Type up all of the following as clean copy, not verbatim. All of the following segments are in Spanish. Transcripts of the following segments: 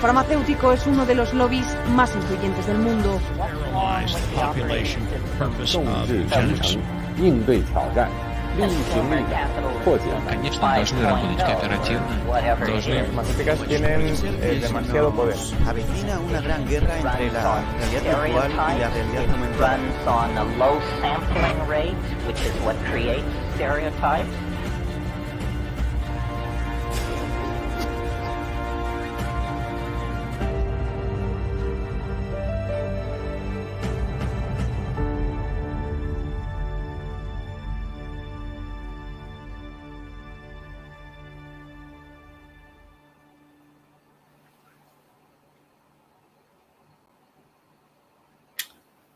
farmacéutico es uno de los lobbies más influyentes del mundo. 应对挑战，利益行力量，破解难题。 Конечно, должны работать кооперативно, должны... Las farmacéuticas tienen demasiado poder. Avecina una gran guerra entre la realidad virtual y la realidad aumentada. Runs on a low sampling rate, which is what creates stereotypes.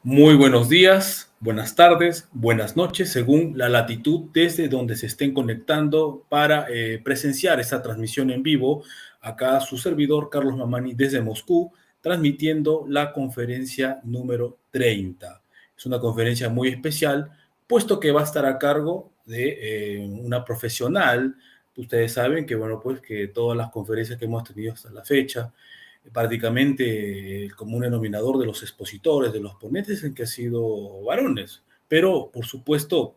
Muy buenos días, buenas tardes, buenas noches, según la latitud desde donde se estén conectando para presenciar esta transmisión en vivo. Acá su servidor, Carlos Mamani, desde Moscú, transmitiendo la conferencia número 30. Es una conferencia muy especial, puesto que va a estar a cargo de una profesional. Ustedes saben que, bueno, pues que todas las conferencias que hemos tenido hasta la fecha, prácticamente el común denominador de los expositores, de los ponentes, en que han sido varones. Pero, por supuesto,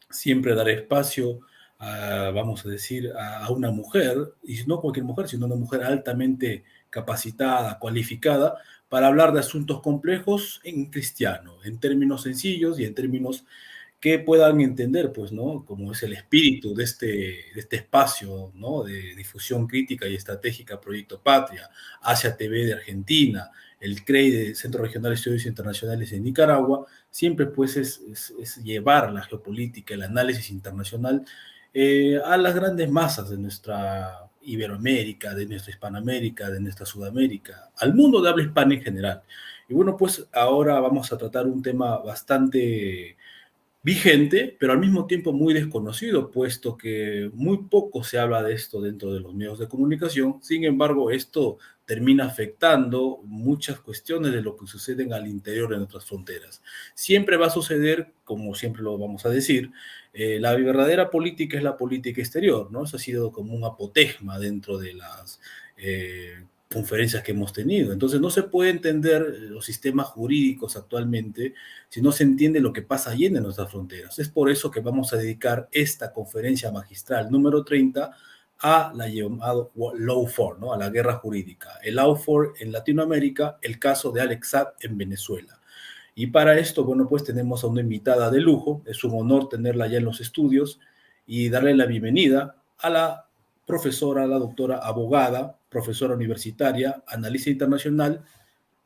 siempre daré espacio a, vamos a decir, a una mujer, y no cualquier mujer, sino una mujer altamente capacitada, cualificada, para hablar de asuntos complejos en cristiano, en términos sencillos y en términos que puedan entender, pues, ¿no? Como es el espíritu de este espacio, ¿no? De difusión crítica y estratégica Proyecto Patria, Asia TV de Argentina, el CREI de Centro Regional de Estudios Internacionales en Nicaragua, siempre, pues, es llevar la geopolítica, el análisis internacional a las grandes masas de nuestra Iberoamérica, de nuestra Hispanoamérica, de nuestra Sudamérica, al mundo de habla hispana en general. Y bueno, pues ahora vamos a tratar un tema bastante vigente, pero al mismo tiempo muy desconocido, puesto que muy poco se habla de esto dentro de los medios de comunicación. Sin embargo, esto termina afectando muchas cuestiones de lo que suceden al interior de nuestras fronteras. Siempre va a suceder, como siempre lo vamos a decir, la verdadera política es la política exterior, ¿no? Eso ha sido como un apotegma dentro de las conferencias que hemos tenido. Entonces no se puede entender los sistemas jurídicos actualmente si no se entiende lo que pasa allí en nuestras fronteras. Es por eso que vamos a dedicar esta conferencia magistral número 30 a la llamada Lawfare, ¿no? A la guerra jurídica. El Lawfare en Latinoamérica, el caso de Alex Saab en Venezuela. Y para esto, bueno, pues tenemos a una invitada de lujo. Es un honor tenerla ya en los estudios y darle la bienvenida a la profesora, la doctora abogada, profesora universitaria, analista internacional,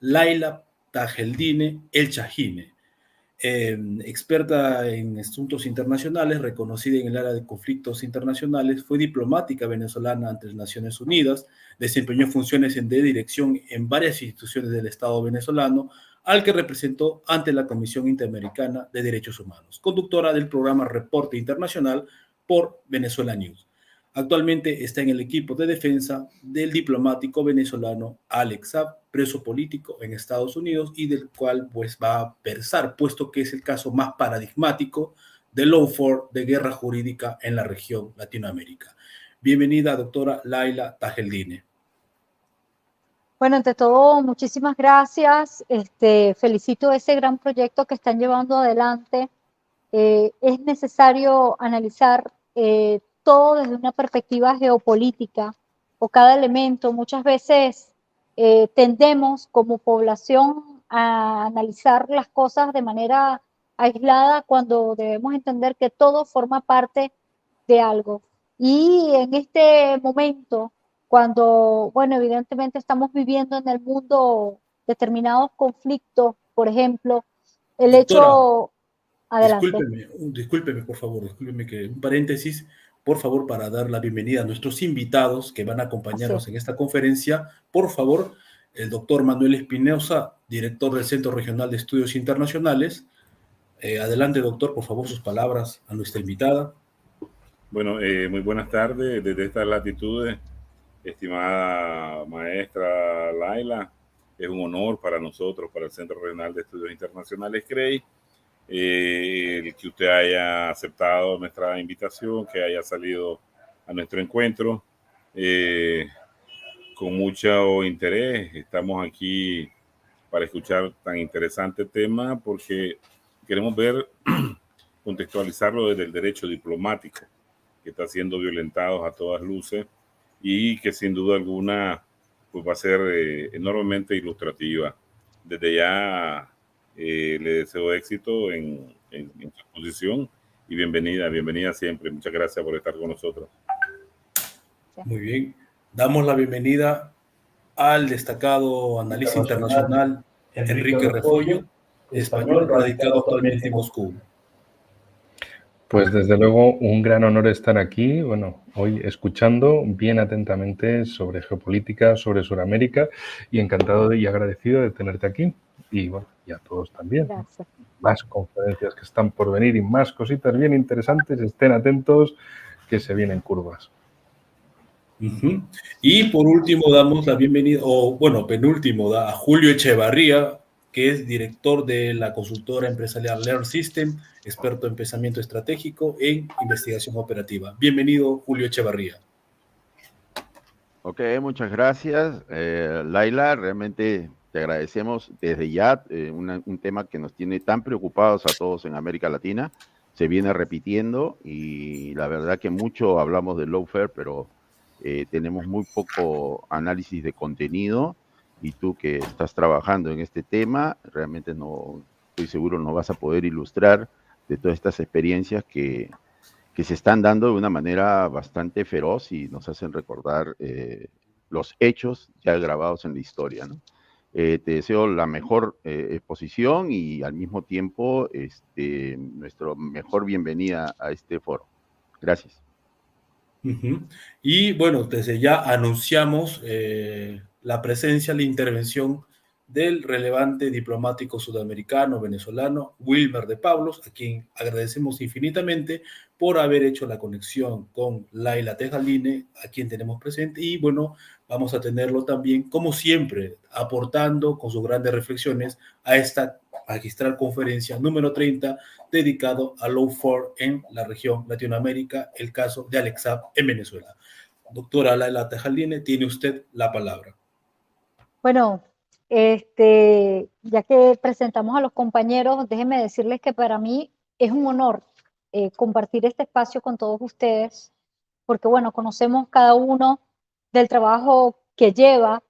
Laila Tajeldine El Chajine, experta en asuntos internacionales, reconocida en el área de conflictos internacionales, fue diplomática venezolana ante las Naciones Unidas, desempeñó funciones de dirección en varias instituciones del Estado venezolano, al que representó ante la Comisión Interamericana de Derechos Humanos, conductora del programa Reporte Internacional por Venezuela News. Actualmente está en el equipo de defensa del diplomático venezolano Alex Saab, preso político en Estados Unidos, y del cual pues va a versar, puesto que es el caso más paradigmático de lawfare, de guerra jurídica en la región Latinoamérica. Bienvenida, doctora Laila Tajeldine. Bueno, ante todo, muchísimas gracias. Felicito ese gran proyecto que están llevando adelante. Es necesario analizar todo desde una perspectiva geopolítica o cada elemento. Muchas veces tendemos como población a analizar las cosas de manera aislada cuando debemos entender que todo forma parte de algo. Y en este momento, cuando, bueno, evidentemente estamos viviendo en el mundo determinados conflictos, por ejemplo, el Doctora, hecho... Adelante. Discúlpeme, por favor, discúlpeme que un paréntesis, por favor, para dar la bienvenida a nuestros invitados que van a acompañarnos en esta conferencia. Por favor, el doctor Manuel Espinosa, director del Centro Regional de Estudios Internacionales. Adelante, doctor, por favor, sus palabras a nuestra invitada. Bueno, muy buenas tardes desde estas latitudes, estimada maestra Laila. Es un honor para nosotros, para el Centro Regional de Estudios Internacionales CREI, el que usted haya aceptado nuestra invitación, que haya salido a nuestro encuentro. con mucho interés. Estamos aquí para escuchar tan interesante tema porque queremos ver, contextualizarlo desde el derecho diplomático, que está siendo violentado a todas luces y que sin duda alguna pues va a ser enormemente ilustrativa. Desde ya le deseo éxito en su exposición y bienvenida siempre. Muchas gracias por estar con nosotros. Muy bien. Damos la bienvenida al destacado analista internacional Enrique Refollo, español radicado actualmente en Moscú. Pues desde luego un gran honor estar aquí, bueno, hoy escuchando bien atentamente sobre geopolítica, sobre Sudamérica y encantado y agradecido de tenerte aquí y bueno, y a todos también. Gracias. Más conferencias que están por venir y más cositas bien interesantes, estén atentos que se vienen curvas. Y por último damos la bienvenida, o bueno, penúltimo, a Julio Echevarría, que es director de la consultora empresarial Learn System, experto en pensamiento estratégico e investigación operativa. Bienvenido, Julio Echevarría. Ok, muchas gracias, Laila. Realmente te agradecemos desde ya un tema que nos tiene tan preocupados a todos en América Latina. Se viene repitiendo y la verdad que mucho hablamos de lawfare, pero tenemos muy poco análisis de contenido. Y tú que estás trabajando en este tema, realmente no estoy seguro nos vas a poder ilustrar de todas estas experiencias que se están dando de una manera bastante feroz y nos hacen recordar los hechos ya grabados en la historia, ¿no? Te deseo la mejor exposición y al mismo tiempo nuestra mejor bienvenida a este foro. Gracias. Y bueno, desde ya anunciamos la presencia, la intervención del relevante diplomático sudamericano venezolano Wilmer de Pablos, a quien agradecemos infinitamente por haber hecho la conexión con Laila Tejalini, a quien tenemos presente, y bueno, vamos a tenerlo también, como siempre, aportando con sus grandes reflexiones a esta magistral conferencia número 30, dedicado a lawfare en la región Latinoamérica, el caso de Alex Saab en Venezuela. Doctora Laila Tejalini, tiene usted la palabra. Bueno, ya que presentamos a los compañeros, déjenme decirles que para mí es un honor compartir este espacio con todos ustedes, porque bueno, conocemos cada uno del trabajo que lleva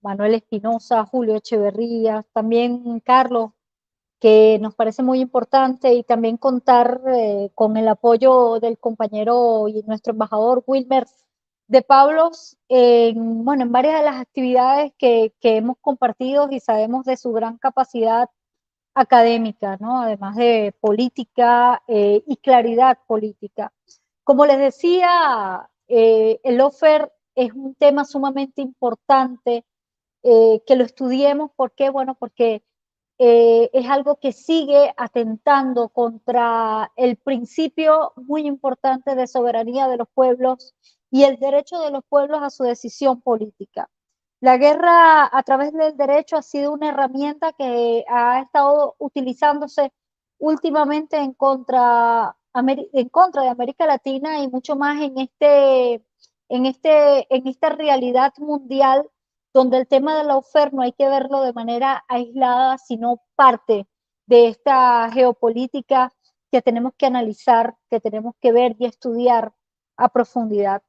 Manuel Espinosa, Julio Echeverría, también Carlos, que nos parece muy importante, y también contar con el apoyo del compañero y nuestro embajador Wilmer de Pablos en varias de las actividades que hemos compartido, y sabemos de su gran capacidad académica, ¿no? Además de política y claridad política. Como les decía, el lawfare es un tema sumamente importante, que lo estudiemos. ¿Por qué? Bueno, porque es algo que sigue atentando contra el principio muy importante de soberanía de los pueblos y el derecho de los pueblos a su decisión política. La guerra a través del derecho ha sido una herramienta que ha estado utilizándose últimamente en contra de América Latina, y mucho más en esta realidad mundial, donde el tema del lawfare no hay que verlo de manera aislada, sino parte de esta geopolítica que tenemos que analizar, que tenemos que ver y estudiar a profundidad.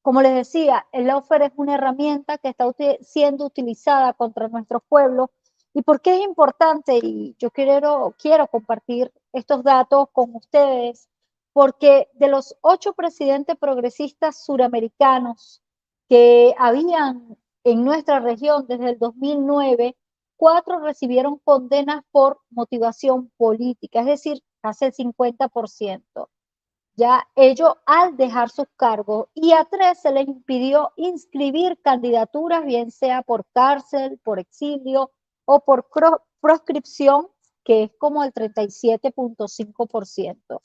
Como les decía, el lawfare es una herramienta que está siendo utilizada contra nuestros pueblos. ¿Y por qué es importante? Y yo quiero compartir estos datos con ustedes, porque de los 8 presidentes progresistas suramericanos que habían en nuestra región desde el 2009, 4 recibieron condenas por motivación política, es decir, casi el 50%. Ya ellos al dejar sus cargos, y a 3 se les impidió inscribir candidaturas, bien sea por cárcel, por exilio o por proscripción, que es como el 37.5%.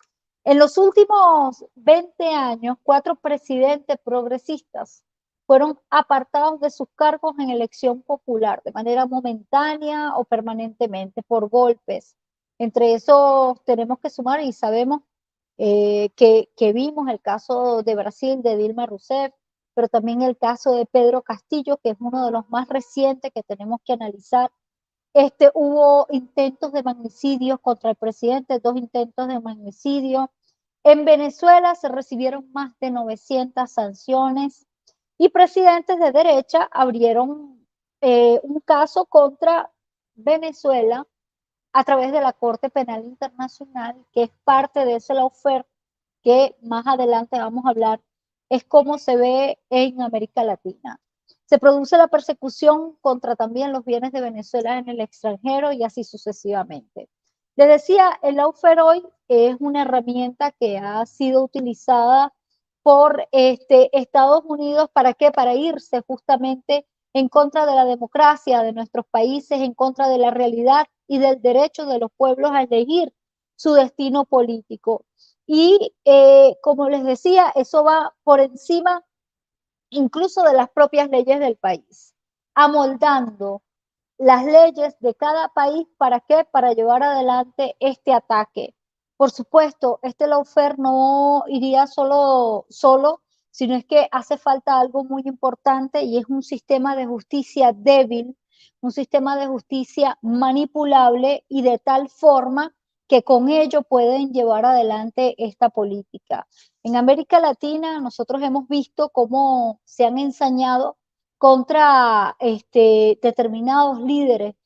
En los últimos 20 años, 4 presidentes progresistas fueron apartados de sus cargos en elección popular, de manera momentánea o permanentemente, por golpes. Entre esos tenemos que sumar, y sabemos que vimos el caso de Brasil de Dilma Rousseff, pero también el caso de Pedro Castillo, que es uno de los más recientes que tenemos que analizar. Hubo intentos de magnicidio contra el presidente, 2 intentos de magnicidio. En Venezuela se recibieron más de 900 sanciones y presidentes de derecha abrieron un caso contra Venezuela a través de la Corte Penal Internacional, que es parte de ese lawfare que más adelante vamos a hablar, es cómo se ve en América Latina. Se produce la persecución contra también los bienes de Venezuela en el extranjero y así sucesivamente. Les decía, el lawfare hoy es una herramienta que ha sido utilizada por Estados Unidos, ¿para qué? Para irse justamente en contra de la democracia de nuestros países, en contra de la realidad y del derecho de los pueblos a elegir su destino político. Y como les decía, eso va por encima incluso de las propias leyes del país, amoldando las leyes de cada país. ¿Para qué? Para llevar adelante este ataque. Por supuesto, este lawfare no iría solo, sino es que hace falta algo muy importante y es un sistema de justicia débil, un sistema de justicia manipulable y de tal forma que con ello pueden llevar adelante esta política. En América Latina nosotros hemos visto cómo se han ensañado contra determinados líderes.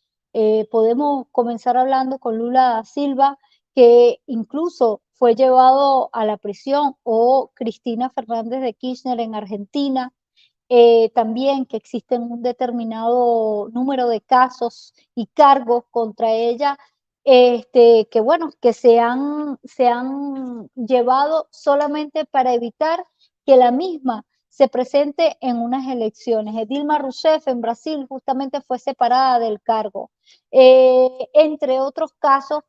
Podemos comenzar hablando con Lula da Silva, que incluso fue llevado a la prisión, o Cristina Fernández de Kirchner en Argentina, también que existen un determinado número de casos y cargos contra ella, que bueno, que se han llevado solamente para evitar que la misma se presente en unas elecciones. Dilma Rousseff en Brasil justamente fue separada del cargo, entre otros casos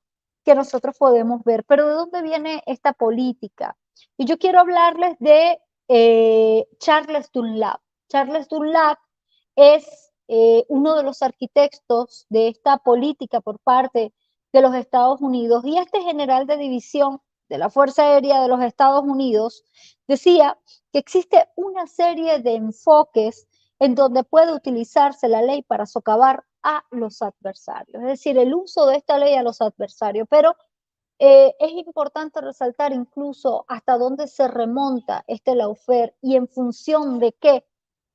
que nosotros podemos ver. Pero ¿de dónde viene esta política? Y yo quiero hablarles de Charles Dunlap. Charles Dunlap es uno de los arquitectos de esta política por parte de los Estados Unidos, y este general de división de la Fuerza Aérea de los Estados Unidos decía que existe una serie de enfoques en donde puede utilizarse la ley para socavar a los adversarios, es decir, el uso de esta ley a los adversarios. Pero es importante resaltar incluso hasta dónde se remonta este lawfare y en función de qué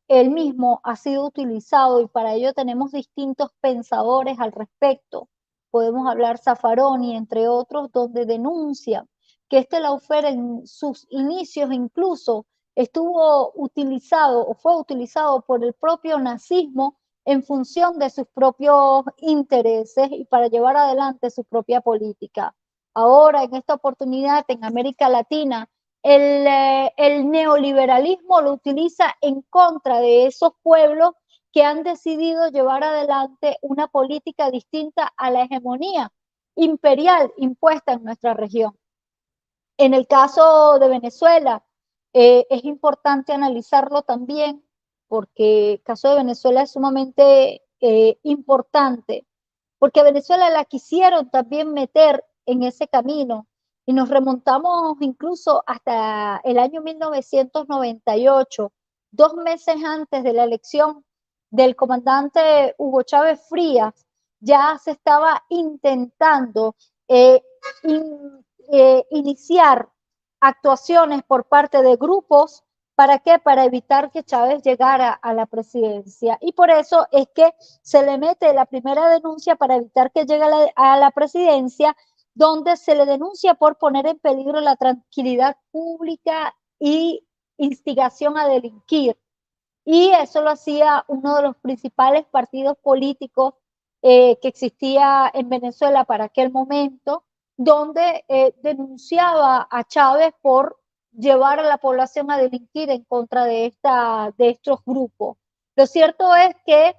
el mismo ha sido utilizado, y para ello tenemos distintos pensadores al respecto. Podemos hablar Zaffaroni, entre otros, donde denuncian que este lawfare en sus inicios incluso estuvo utilizado o fue utilizado por el propio nazismo en función de sus propios intereses y para llevar adelante su propia política. Ahora, en esta oportunidad, en América Latina, el neoliberalismo lo utiliza en contra de esos pueblos que han decidido llevar adelante una política distinta a la hegemonía imperial impuesta en nuestra región. En el caso de Venezuela, es importante analizarlo también, porque el caso de Venezuela es sumamente importante, porque a Venezuela la quisieron también meter en ese camino, y nos remontamos incluso hasta el año 1998, 2 meses antes de la elección del comandante Hugo Chávez Frías. Ya se estaba intentando iniciar actuaciones por parte de grupos. ¿Para qué? Para evitar que Chávez llegara a la presidencia. Y por eso es que se le mete la primera denuncia para evitar que llegue a la presidencia, donde se le denuncia por poner en peligro la tranquilidad pública y instigación a delinquir. Y eso lo hacía uno de los principales partidos políticos que existía en Venezuela para aquel momento, donde denunciaba a Chávez por llevar a la población a delinquir en contra de estos grupos. Lo cierto es que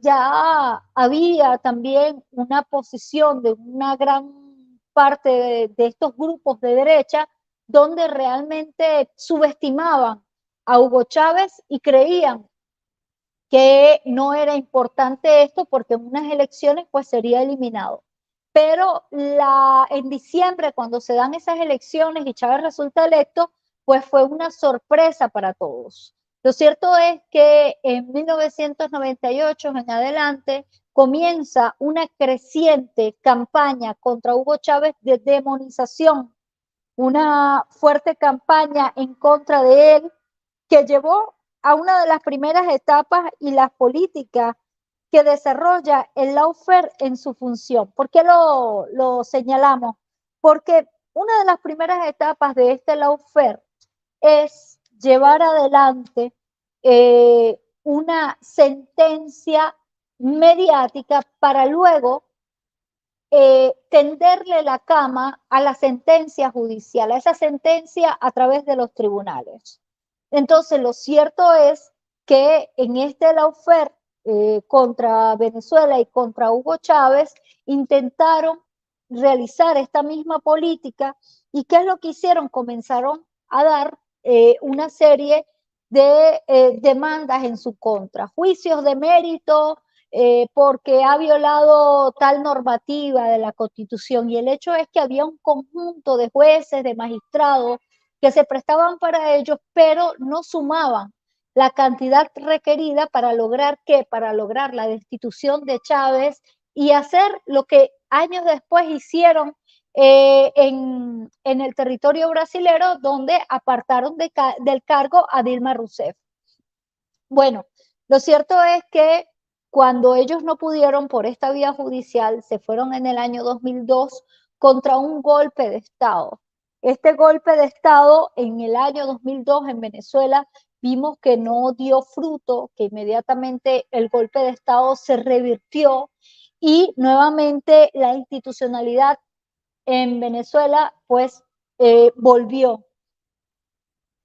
ya había también una posición de una gran parte de estos grupos de derecha donde realmente subestimaban a Hugo Chávez y creían que no era importante esto porque en unas elecciones pues sería eliminado. Pero en diciembre, cuando se dan esas elecciones y Chávez resulta electo, pues fue una sorpresa para todos. Lo cierto es que en 1998 en adelante comienza una creciente campaña contra Hugo Chávez de demonización, una fuerte campaña en contra de él que llevó a una de las primeras etapas y las políticas que desarrolla el lawfare en su función. ¿Por qué lo señalamos? Porque una de las primeras etapas de este lawfare es llevar adelante una sentencia mediática para luego tenderle la cama a la sentencia judicial, a esa sentencia a través de los tribunales. Entonces, lo cierto es que en este lawfare contra Venezuela y contra Hugo Chávez intentaron realizar esta misma política. ¿Y qué es lo que hicieron? Comenzaron a dar una serie de demandas en su contra, juicios de mérito, porque ha violado tal normativa de la Constitución, y el hecho es que había un conjunto de jueces, de magistrados que se prestaban para ellos, pero no sumaban la cantidad requerida para lograr ¿qué? Para lograr la destitución de Chávez y hacer lo que años después hicieron en el territorio brasilero, donde apartaron del cargo a Dilma Rousseff. Bueno, lo cierto es que cuando ellos no pudieron por esta vía judicial, se fueron en el año 2002 contra un golpe de Estado. Este golpe de Estado en el año 2002 en Venezuela vimos que no dio fruto, que inmediatamente el golpe de Estado se revirtió y nuevamente la institucionalidad en Venezuela pues volvió.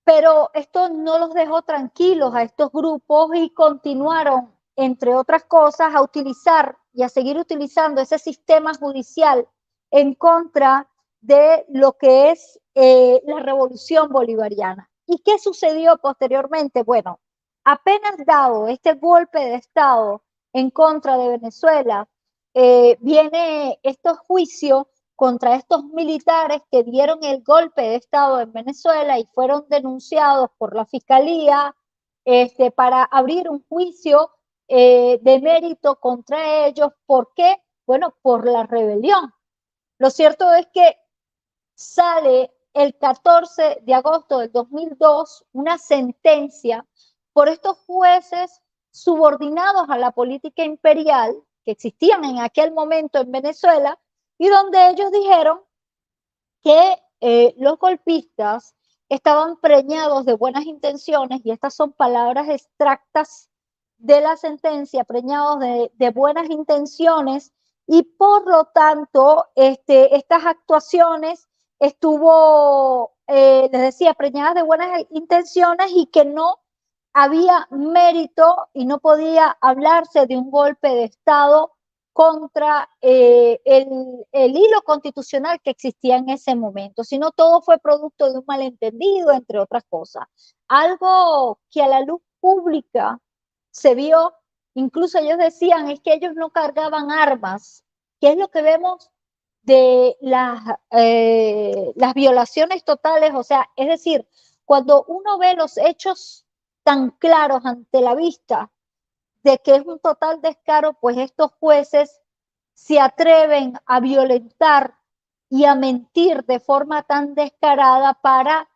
Pero esto no los dejó tranquilos a estos grupos y continuaron, entre otras cosas, a utilizar y a seguir utilizando ese sistema judicial en contra de lo que es la revolución bolivariana. ¿Y qué sucedió posteriormente? Bueno, apenas dado este golpe de Estado en contra de Venezuela, viene estos juicios contra estos militares que dieron el golpe de Estado en Venezuela y fueron denunciados por la Fiscalía para abrir un juicio de mérito contra ellos. ¿Por qué? Bueno, por la rebelión. Lo cierto es que sale el 14 de agosto del 2002 una sentencia por estos jueces subordinados a la política imperial que existían en aquel momento en Venezuela, y donde ellos dijeron que los golpistas estaban preñados de buenas intenciones, y estas son palabras extractas de la sentencia, preñados de buenas intenciones, y por lo tanto estas actuaciones estuvo, les decía, preñadas de buenas intenciones y que no había mérito y no podía hablarse de un golpe de Estado contra el hilo constitucional que existía en ese momento, sino todo fue producto de un malentendido, entre otras cosas. Algo que a la luz pública se vio, incluso ellos decían, es que ellos no cargaban armas, que es lo que vemos de las violaciones totales, o sea, es decir, cuando uno ve los hechos tan claros ante la vista, de que es un total descaro, pues estos jueces se atreven a violentar y a mentir de forma tan descarada para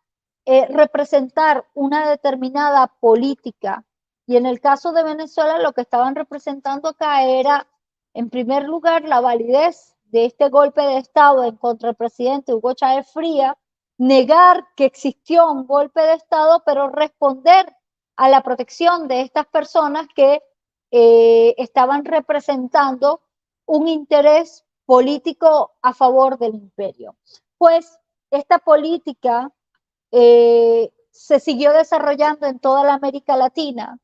representar una determinada política. Y en el caso de Venezuela, lo que estaban representando acá era, en primer lugar, la validez de este golpe de Estado en contra del presidente Hugo Chávez Frías, negar que existió un golpe de Estado, pero responder a la protección de estas personas que estaban representando un interés político a favor del imperio. Pues esta política se siguió desarrollando en toda la América Latina,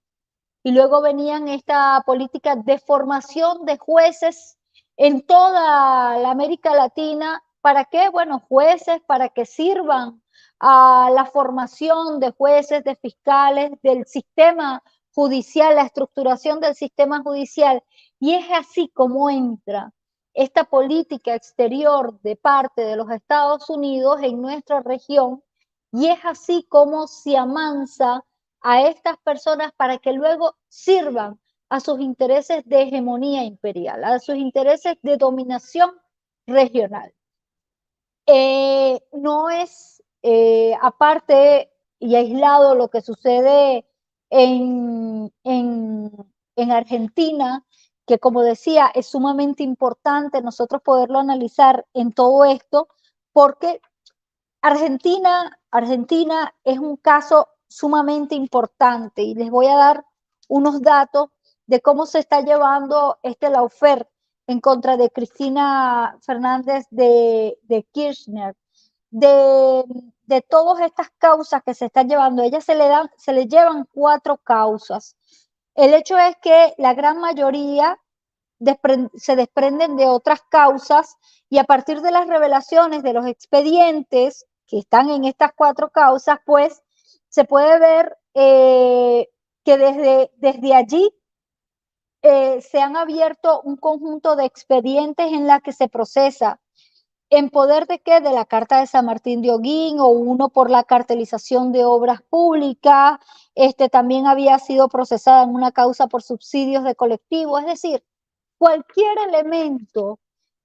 y luego venían esta política de formación de jueces en toda la América Latina. ¿Para qué? Bueno, jueces para que sirvan a la formación de jueces, de fiscales, del sistema judicial, la estructuración del sistema judicial. Y es así como entra esta política exterior de parte de los Estados Unidos en nuestra región, y es así como se amansa a estas personas para que luego sirvan a sus intereses de hegemonía imperial, a sus intereses de dominación regional. No es aparte y aislado lo que sucede en Argentina, que como decía, es sumamente importante nosotros poderlo analizar en todo esto, porque Argentina es un caso sumamente importante y les voy a dar unos datos de cómo se está llevando este lawfare en contra de Cristina Fernández de Kirchner, de todas estas causas que se están llevando. Ellas se le llevan 4 causas. El hecho es que la gran mayoría se desprenden de otras causas y a partir de las revelaciones de los expedientes que están en estas 4 causas, pues se puede ver que desde allí se han abierto un conjunto de expedientes en la que se procesa en poder de qué, de la Carta de San Martín de Oguín, o uno por la cartelización de obras públicas, también había sido procesada en una causa por subsidios de colectivo, es decir, cualquier elemento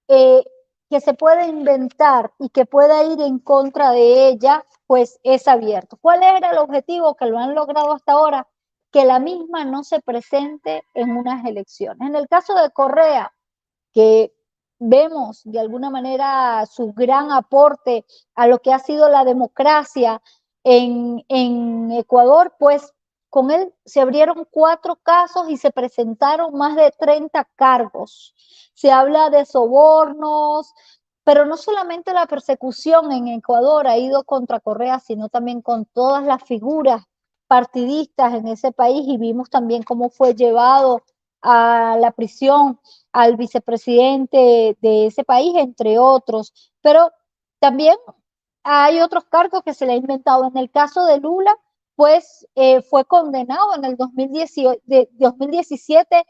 que se pueda inventar y que pueda ir en contra de ella, pues es abierto. ¿Cuál era el objetivo que lo han logrado hasta ahora? Que la misma no se presente en unas elecciones. En el caso de Correa, que vemos de alguna manera su gran aporte a lo que ha sido la democracia en Ecuador, pues con él se abrieron 4 casos y se presentaron más de 30 cargos. Se habla de sobornos, pero no solamente la persecución en Ecuador ha ido contra Correa, sino también con todas las figuras partidistas en ese país, y vimos también cómo fue llevado a la prisión al vicepresidente de ese país, entre otros. Pero también hay otros cargos que se le ha inventado. En el caso de Lula, pues fue condenado en el 2017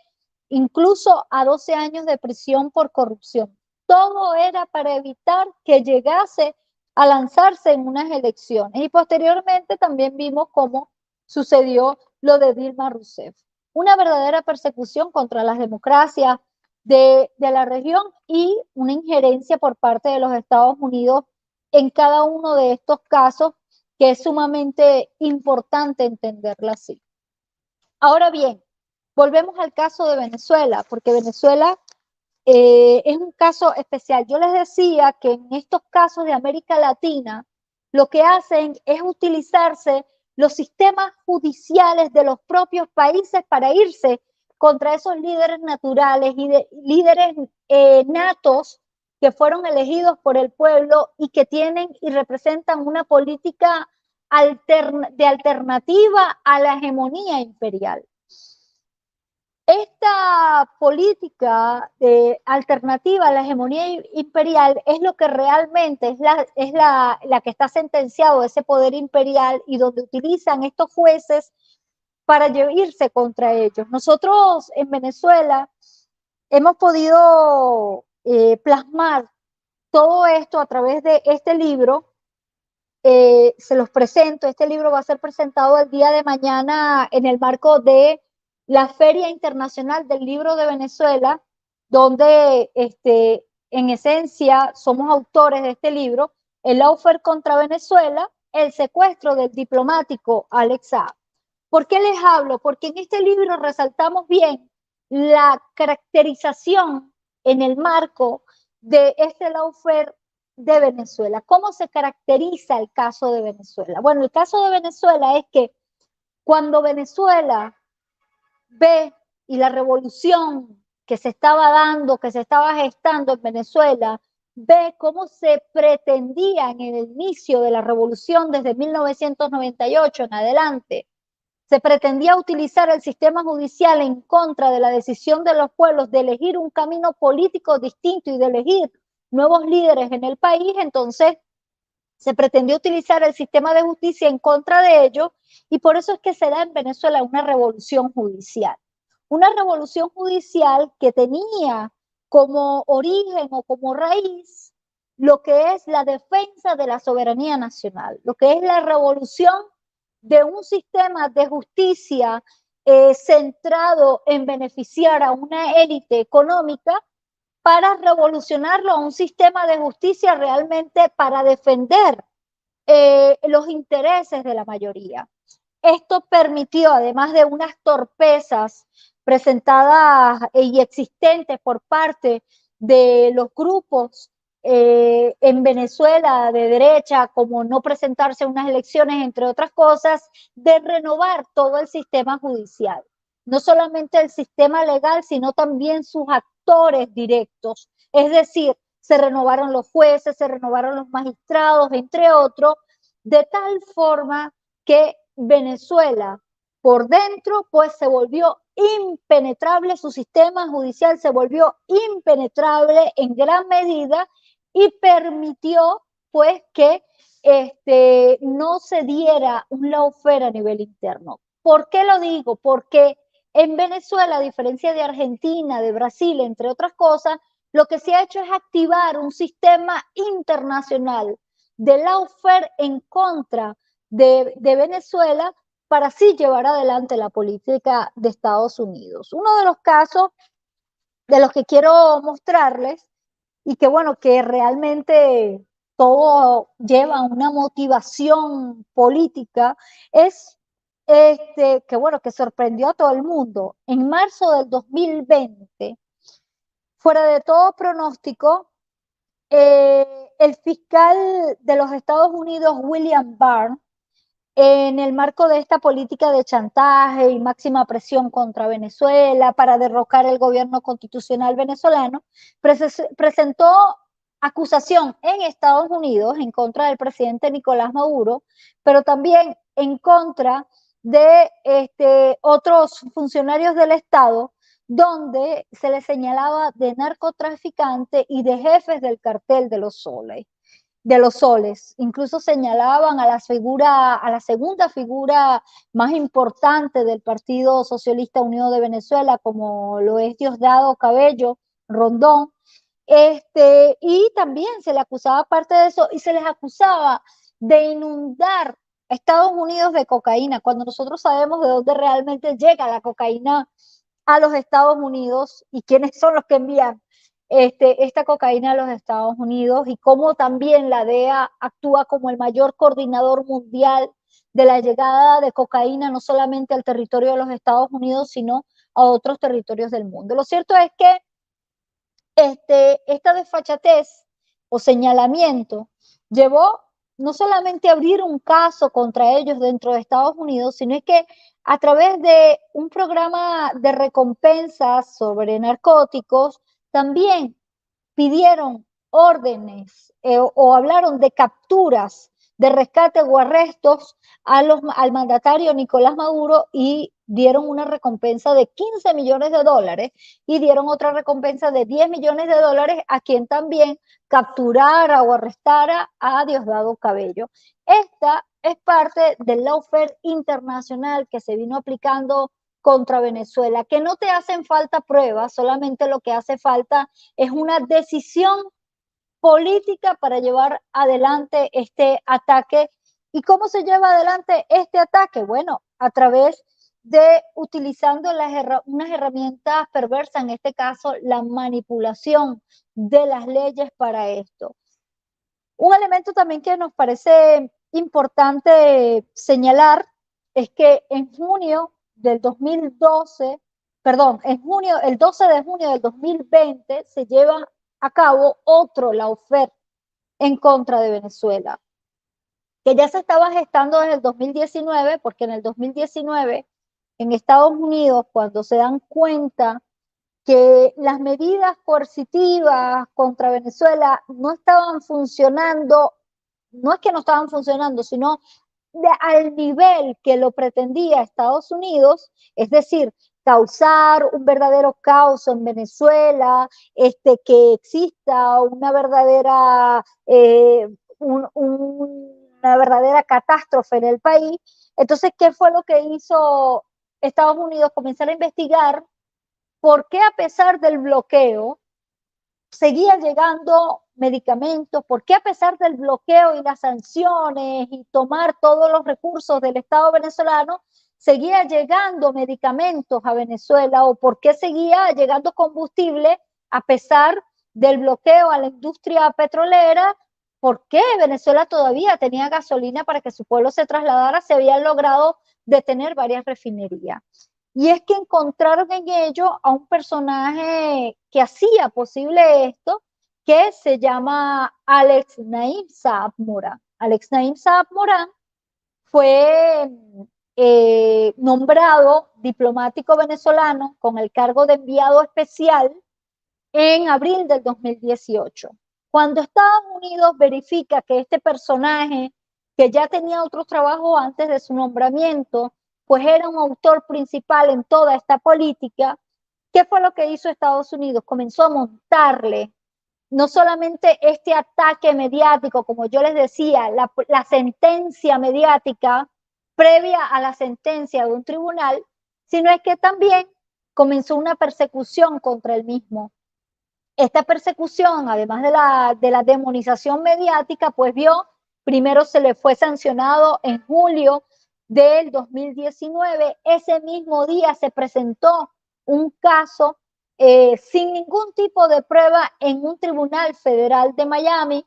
incluso a 12 años de prisión por corrupción. Todo era para evitar que llegase a lanzarse en unas elecciones. Y posteriormente también vimos cómo sucedió lo de Dilma Rousseff. Una verdadera persecución contra las democracias de la región y una injerencia por parte de los Estados Unidos en cada uno de estos casos, que es sumamente importante entenderlo así. Ahora bien, volvemos al caso de Venezuela, porque Venezuela es un caso especial. Yo les decía que en estos casos de América Latina, lo que hacen es utilizarse los sistemas judiciales de los propios países para irse contra esos líderes naturales y líderes natos que fueron elegidos por el pueblo y que tienen y representan una política de alternativa a la hegemonía imperial. Esta política alternativa a la hegemonía imperial es lo que realmente es la que está sentenciado ese poder imperial, y donde utilizan estos jueces para irse contra ellos. Nosotros en Venezuela hemos podido plasmar todo esto a través de este libro. Se los presento. Este libro va a ser presentado el día de mañana en el marco de la Feria Internacional del Libro de Venezuela, donde en esencia somos autores de este libro, el lawfare contra Venezuela, el secuestro del diplomático Alex Saab. ¿Por qué les hablo? Porque en este libro resaltamos bien la caracterización en el marco de este lawfare de Venezuela. ¿Cómo se caracteriza el caso de Venezuela? Bueno, el caso de Venezuela es que cuando Venezuela ve, y la revolución que se estaba dando, que se estaba gestando en Venezuela, ve cómo se pretendía en el inicio de la revolución desde 1998 en adelante, se pretendía utilizar el sistema judicial en contra de la decisión de los pueblos de elegir un camino político distinto y de elegir nuevos líderes en el país. Entonces se pretendió utilizar el sistema de justicia en contra de ellos, y por eso es que se da en Venezuela una revolución judicial. Una revolución judicial que tenía como origen o como raíz lo que es la defensa de la soberanía nacional, lo que es la revolución de un sistema de justicia centrado en beneficiar a una élite económica para revolucionarlo a un sistema de justicia realmente para defender los intereses de la mayoría. Esto permitió, además de unas torpezas presentadas y existentes por parte de los grupos en Venezuela de derecha, como no presentarse a unas elecciones, entre otras cosas, de renovar todo el sistema judicial. No solamente el sistema legal, sino también sus actores directos. Es decir, se renovaron los jueces, se renovaron los magistrados, entre otros, de tal forma que Venezuela por dentro pues se volvió impenetrable, su sistema judicial se volvió impenetrable en gran medida y permitió pues que no se diera un lawfare a nivel interno. ¿Por qué lo digo? Porque en Venezuela, a diferencia de Argentina, de Brasil, entre otras cosas, lo que se ha hecho es activar un sistema internacional de lawfare en contra de Venezuela para así llevar adelante la política de Estados Unidos. Uno de los casos de los que quiero mostrarles y que bueno, que realmente todo lleva una motivación política es que bueno, que sorprendió a todo el mundo. En marzo del 2020, fuera de todo pronóstico, el fiscal de los Estados Unidos, William Barr, en el marco de esta política de chantaje y máxima presión contra Venezuela para derrocar el gobierno constitucional venezolano, presentó acusación en Estados Unidos en contra del presidente Nicolás Maduro, pero también en contra de otros funcionarios del Estado, donde se le señalaba de narcotraficante y de jefes del cartel de los soles. Incluso señalaban a la segunda figura más importante del Partido Socialista Unido de Venezuela, como lo es Diosdado Cabello Rondón, y también se le acusaba, aparte de eso, y se les acusaba de inundar Estados Unidos de cocaína, cuando nosotros sabemos de dónde realmente llega la cocaína a los Estados Unidos y quiénes son los que envían esta cocaína a los Estados Unidos, y cómo también la DEA actúa como el mayor coordinador mundial de la llegada de cocaína no solamente al territorio de los Estados Unidos, sino a otros territorios del mundo. Lo cierto es que esta desfachatez o señalamiento llevó no solamente a abrir un caso contra ellos dentro de Estados Unidos, sino es que a través de un programa de recompensas sobre narcóticos, también pidieron órdenes o hablaron de capturas, de rescate o arrestos al mandatario Nicolás Maduro, y dieron una recompensa de $15 millones y dieron otra recompensa de $10 millones a quien también capturara o arrestara a Diosdado Cabello. Esta es parte del lawfare internacional que se vino aplicando contra Venezuela, que no te hacen falta pruebas, solamente lo que hace falta es una decisión política para llevar adelante este ataque. ¿Y cómo se lleva adelante este ataque? Bueno, a través de utilizando unas herramientas perversas, en este caso la manipulación de las leyes para esto. Un elemento también que nos parece importante señalar es que en junio del 2012, el 12 de junio del 2020 se lleva a cabo otro lawfare en contra de Venezuela, que ya se estaba gestando desde el 2019, porque en el 2019 en Estados Unidos, cuando se dan cuenta que las medidas coercitivas contra Venezuela no estaban funcionando, no es que no estaban funcionando, sino al nivel que lo pretendía Estados Unidos, es decir, causar un verdadero caos en Venezuela, que exista una verdadera catástrofe en el país. Entonces, ¿qué fue lo que hizo Estados Unidos? Comenzar a investigar por qué, a pesar del bloqueo, seguía llegando medicamentos? ¿Por qué a pesar del bloqueo y las sanciones y tomar todos los recursos del Estado venezolano, seguía llegando medicamentos a Venezuela? ¿O por qué seguía llegando combustible a pesar del bloqueo a la industria petrolera? ¿Por qué Venezuela todavía tenía gasolina para que su pueblo se trasladara? Se habían logrado detener varias refinerías. Y es que encontraron en ello a un personaje que hacía posible esto, que se llama Alex Naim Saab Morán. Alex Naim Saab Morán fue nombrado diplomático venezolano con el cargo de enviado especial en abril del 2018. Cuando Estados Unidos verifica que este personaje, que ya tenía otros trabajos antes de su nombramiento, pues era un autor principal en toda esta política, ¿qué fue lo que hizo Estados Unidos? Comenzó a montarle no solamente este ataque mediático, como yo les decía, la sentencia mediática previa a la sentencia de un tribunal, sino es que también comenzó una persecución contra el mismo. Esta persecución, además de la demonización mediática, pues primero se le fue sancionado en julio del 2019. Ese mismo día se presentó un caso sin ningún tipo de prueba en un tribunal federal de Miami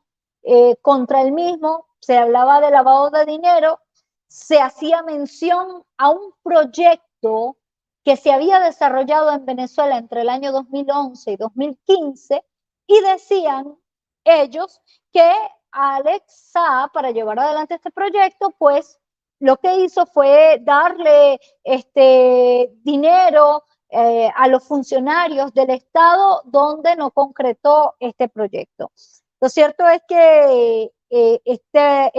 contra el mismo. Se hablaba de lavado de dinero, se hacía mención a un proyecto que se había desarrollado en Venezuela entre el año 2011 y 2015, y decían ellos que Alex Saab, para llevar adelante este proyecto, pues lo que hizo fue darle dinero a los funcionarios del Estado, donde no concretó este proyecto. Lo cierto es que este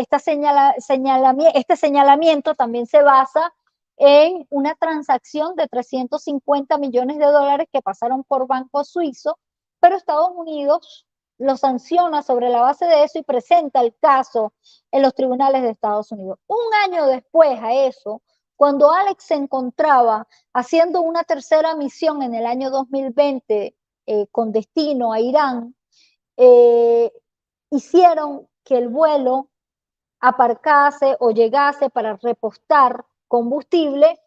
señalamiento también se basa en una transacción de 350 millones de dólares que pasaron por banco suizo, pero Estados Unidos lo sanciona sobre la base de eso y presenta el caso en los tribunales de Estados Unidos. Un año después a eso, cuando Alex se encontraba haciendo una tercera misión en el año 2020 con destino a Irán, hicieron que el vuelo aparcase o llegase para repostar combustible,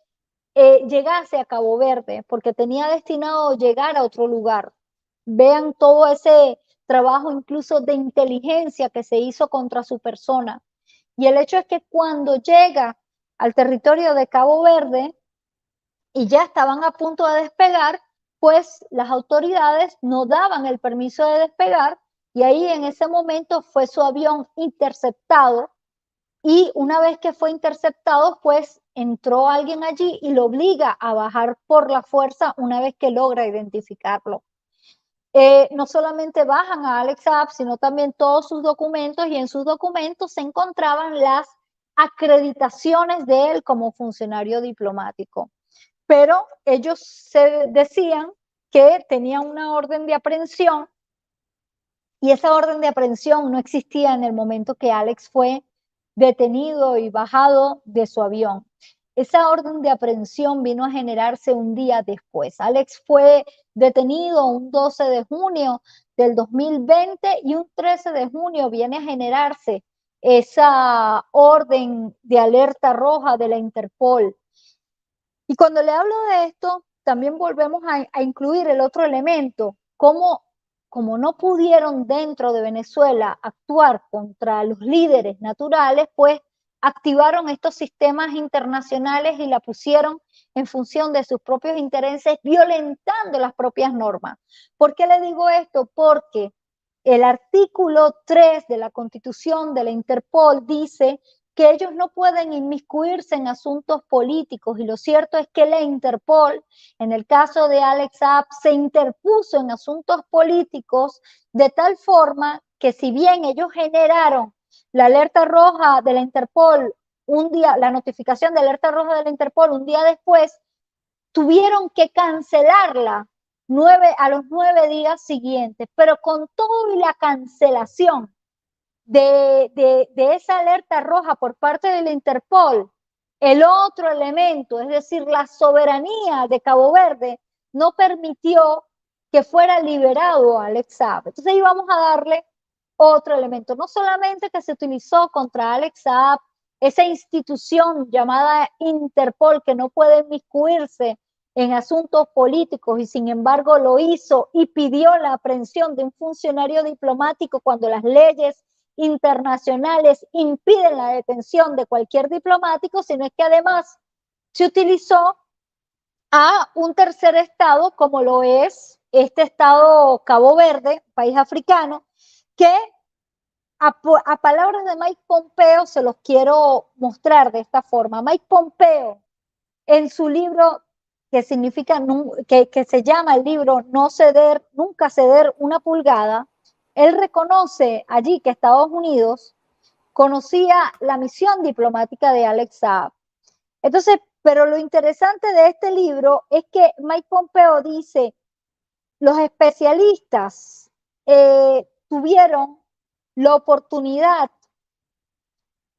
llegase a Cabo Verde, porque tenía destinado llegar a otro lugar. Vean todo ese trabajo incluso de inteligencia que se hizo contra su persona. Y el hecho es que cuando llega al territorio de Cabo Verde y ya estaban a punto de despegar, pues las autoridades no daban el permiso de despegar, y ahí en ese momento fue su avión interceptado. Y una vez que fue interceptado, pues entró alguien allí y lo obliga a bajar por la fuerza una vez que logra identificarlo. No solamente bajan a Alex Saab, sino también todos sus documentos, y en sus documentos se encontraban las acreditaciones de él como funcionario diplomático. Pero ellos se decían que tenían una orden de aprehensión, y esa orden de aprehensión no existía en el momento que Alex fue detenido y bajado de su avión. Esa orden de aprehensión vino a generarse un día después. Alex fue detenido un 12 de junio del 2020 y un 13 de junio viene a generarse esa orden de alerta roja de la Interpol. Y cuando le hablo de esto, también volvemos a incluir el otro elemento, como no pudieron dentro de Venezuela actuar contra los líderes naturales, pues activaron estos sistemas internacionales y la pusieron en función de sus propios intereses, violentando las propias normas. ¿Por qué le digo esto? Porque el artículo 3 de la Constitución de la Interpol dice que ellos no pueden inmiscuirse en asuntos políticos, y lo cierto es que la Interpol, en el caso de Alex Saab, se interpuso en asuntos políticos de tal forma que, si bien ellos generaron la alerta roja de la Interpol un día, la notificación de alerta roja de la Interpol un día después, tuvieron que cancelarla a los 9 días siguientes, pero con todo y la cancelación de esa alerta roja por parte de la Interpol, el otro elemento, es decir, la soberanía de Cabo Verde, no permitió que fuera liberado Alex Saab. Entonces íbamos a darle otro elemento. No solamente que se utilizó contra Alex Saab, esa institución llamada Interpol que no puede inmiscuirse en asuntos políticos y sin embargo lo hizo y pidió la aprehensión de un funcionario diplomático cuando las leyes internacionales impiden la detención de cualquier diplomático, sino es que además se utilizó a un tercer estado como lo es este estado Cabo Verde, país africano, que a palabras de Mike Pompeo se los quiero mostrar de esta forma. Mike Pompeo, en su libro que significa, que se llama el libro No ceder, nunca ceder una pulgada, él reconoce allí que Estados Unidos conocía la misión diplomática de Alex Saab. Entonces, pero lo interesante de este libro es que Mike Pompeo dice, los especialistas tuvieron la oportunidad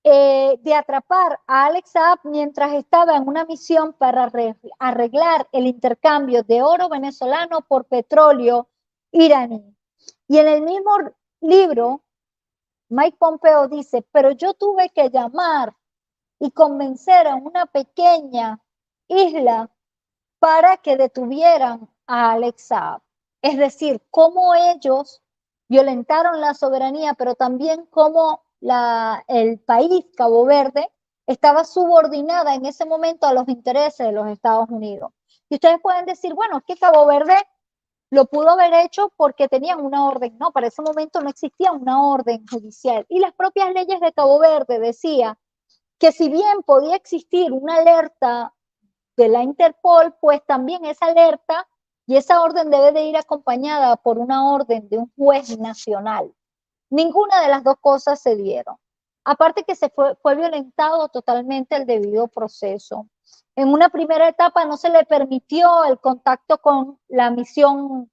de atrapar a Alex Saab mientras estaba en una misión para arreglar el intercambio de oro venezolano por petróleo iraní. Y en el mismo libro, Mike Pompeo dice, pero yo tuve que llamar y convencer a una pequeña isla para que detuvieran a Alex Saab. Es decir, cómo ellos violentaron la soberanía, pero también cómo el país, Cabo Verde, estaba subordinada en ese momento a los intereses de los Estados Unidos. Y ustedes pueden decir, bueno, es que Cabo Verde lo pudo haber hecho porque tenían una orden. No, para ese momento no existía una orden judicial. Y las propias leyes de Cabo Verde decían que si bien podía existir una alerta de la Interpol, pues también esa alerta y esa orden debe de ir acompañada por una orden de un juez nacional. Ninguna de las dos cosas se dieron. Aparte que fue violentado totalmente el debido proceso. En una primera etapa no se le permitió el contacto con la misión,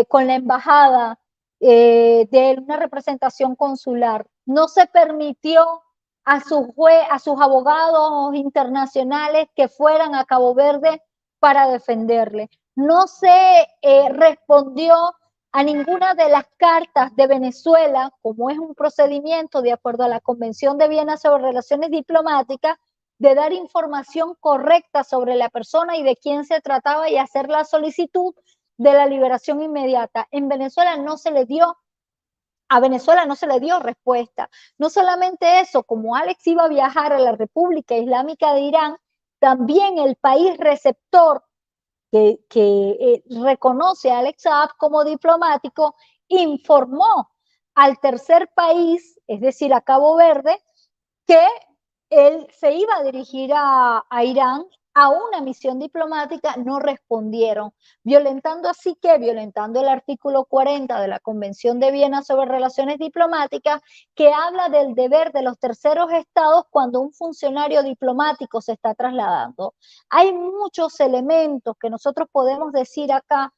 con la embajada de una representación consular. No se permitió a sus abogados internacionales que fueran a Cabo Verde para defenderle. No se respondió a ninguna de las cartas de Venezuela, como es un procedimiento de acuerdo a la Convención de Viena sobre Relaciones Diplomáticas, de dar información correcta sobre la persona y de quién se trataba y hacer la solicitud de la liberación inmediata. En Venezuela no se le dio, a Venezuela no se le dio respuesta. No solamente eso, como Alex iba a viajar a la República Islámica de Irán, también el país receptor que reconoce a Alex Saab como diplomático, informó al tercer país, es decir, a Cabo Verde, que él se iba a dirigir a Irán a una misión diplomática. No respondieron, violentando el artículo 40 de la Convención de Viena sobre Relaciones Diplomáticas, que habla del deber de los terceros estados cuando un funcionario diplomático se está trasladando. Hay muchos elementos que nosotros podemos decir acá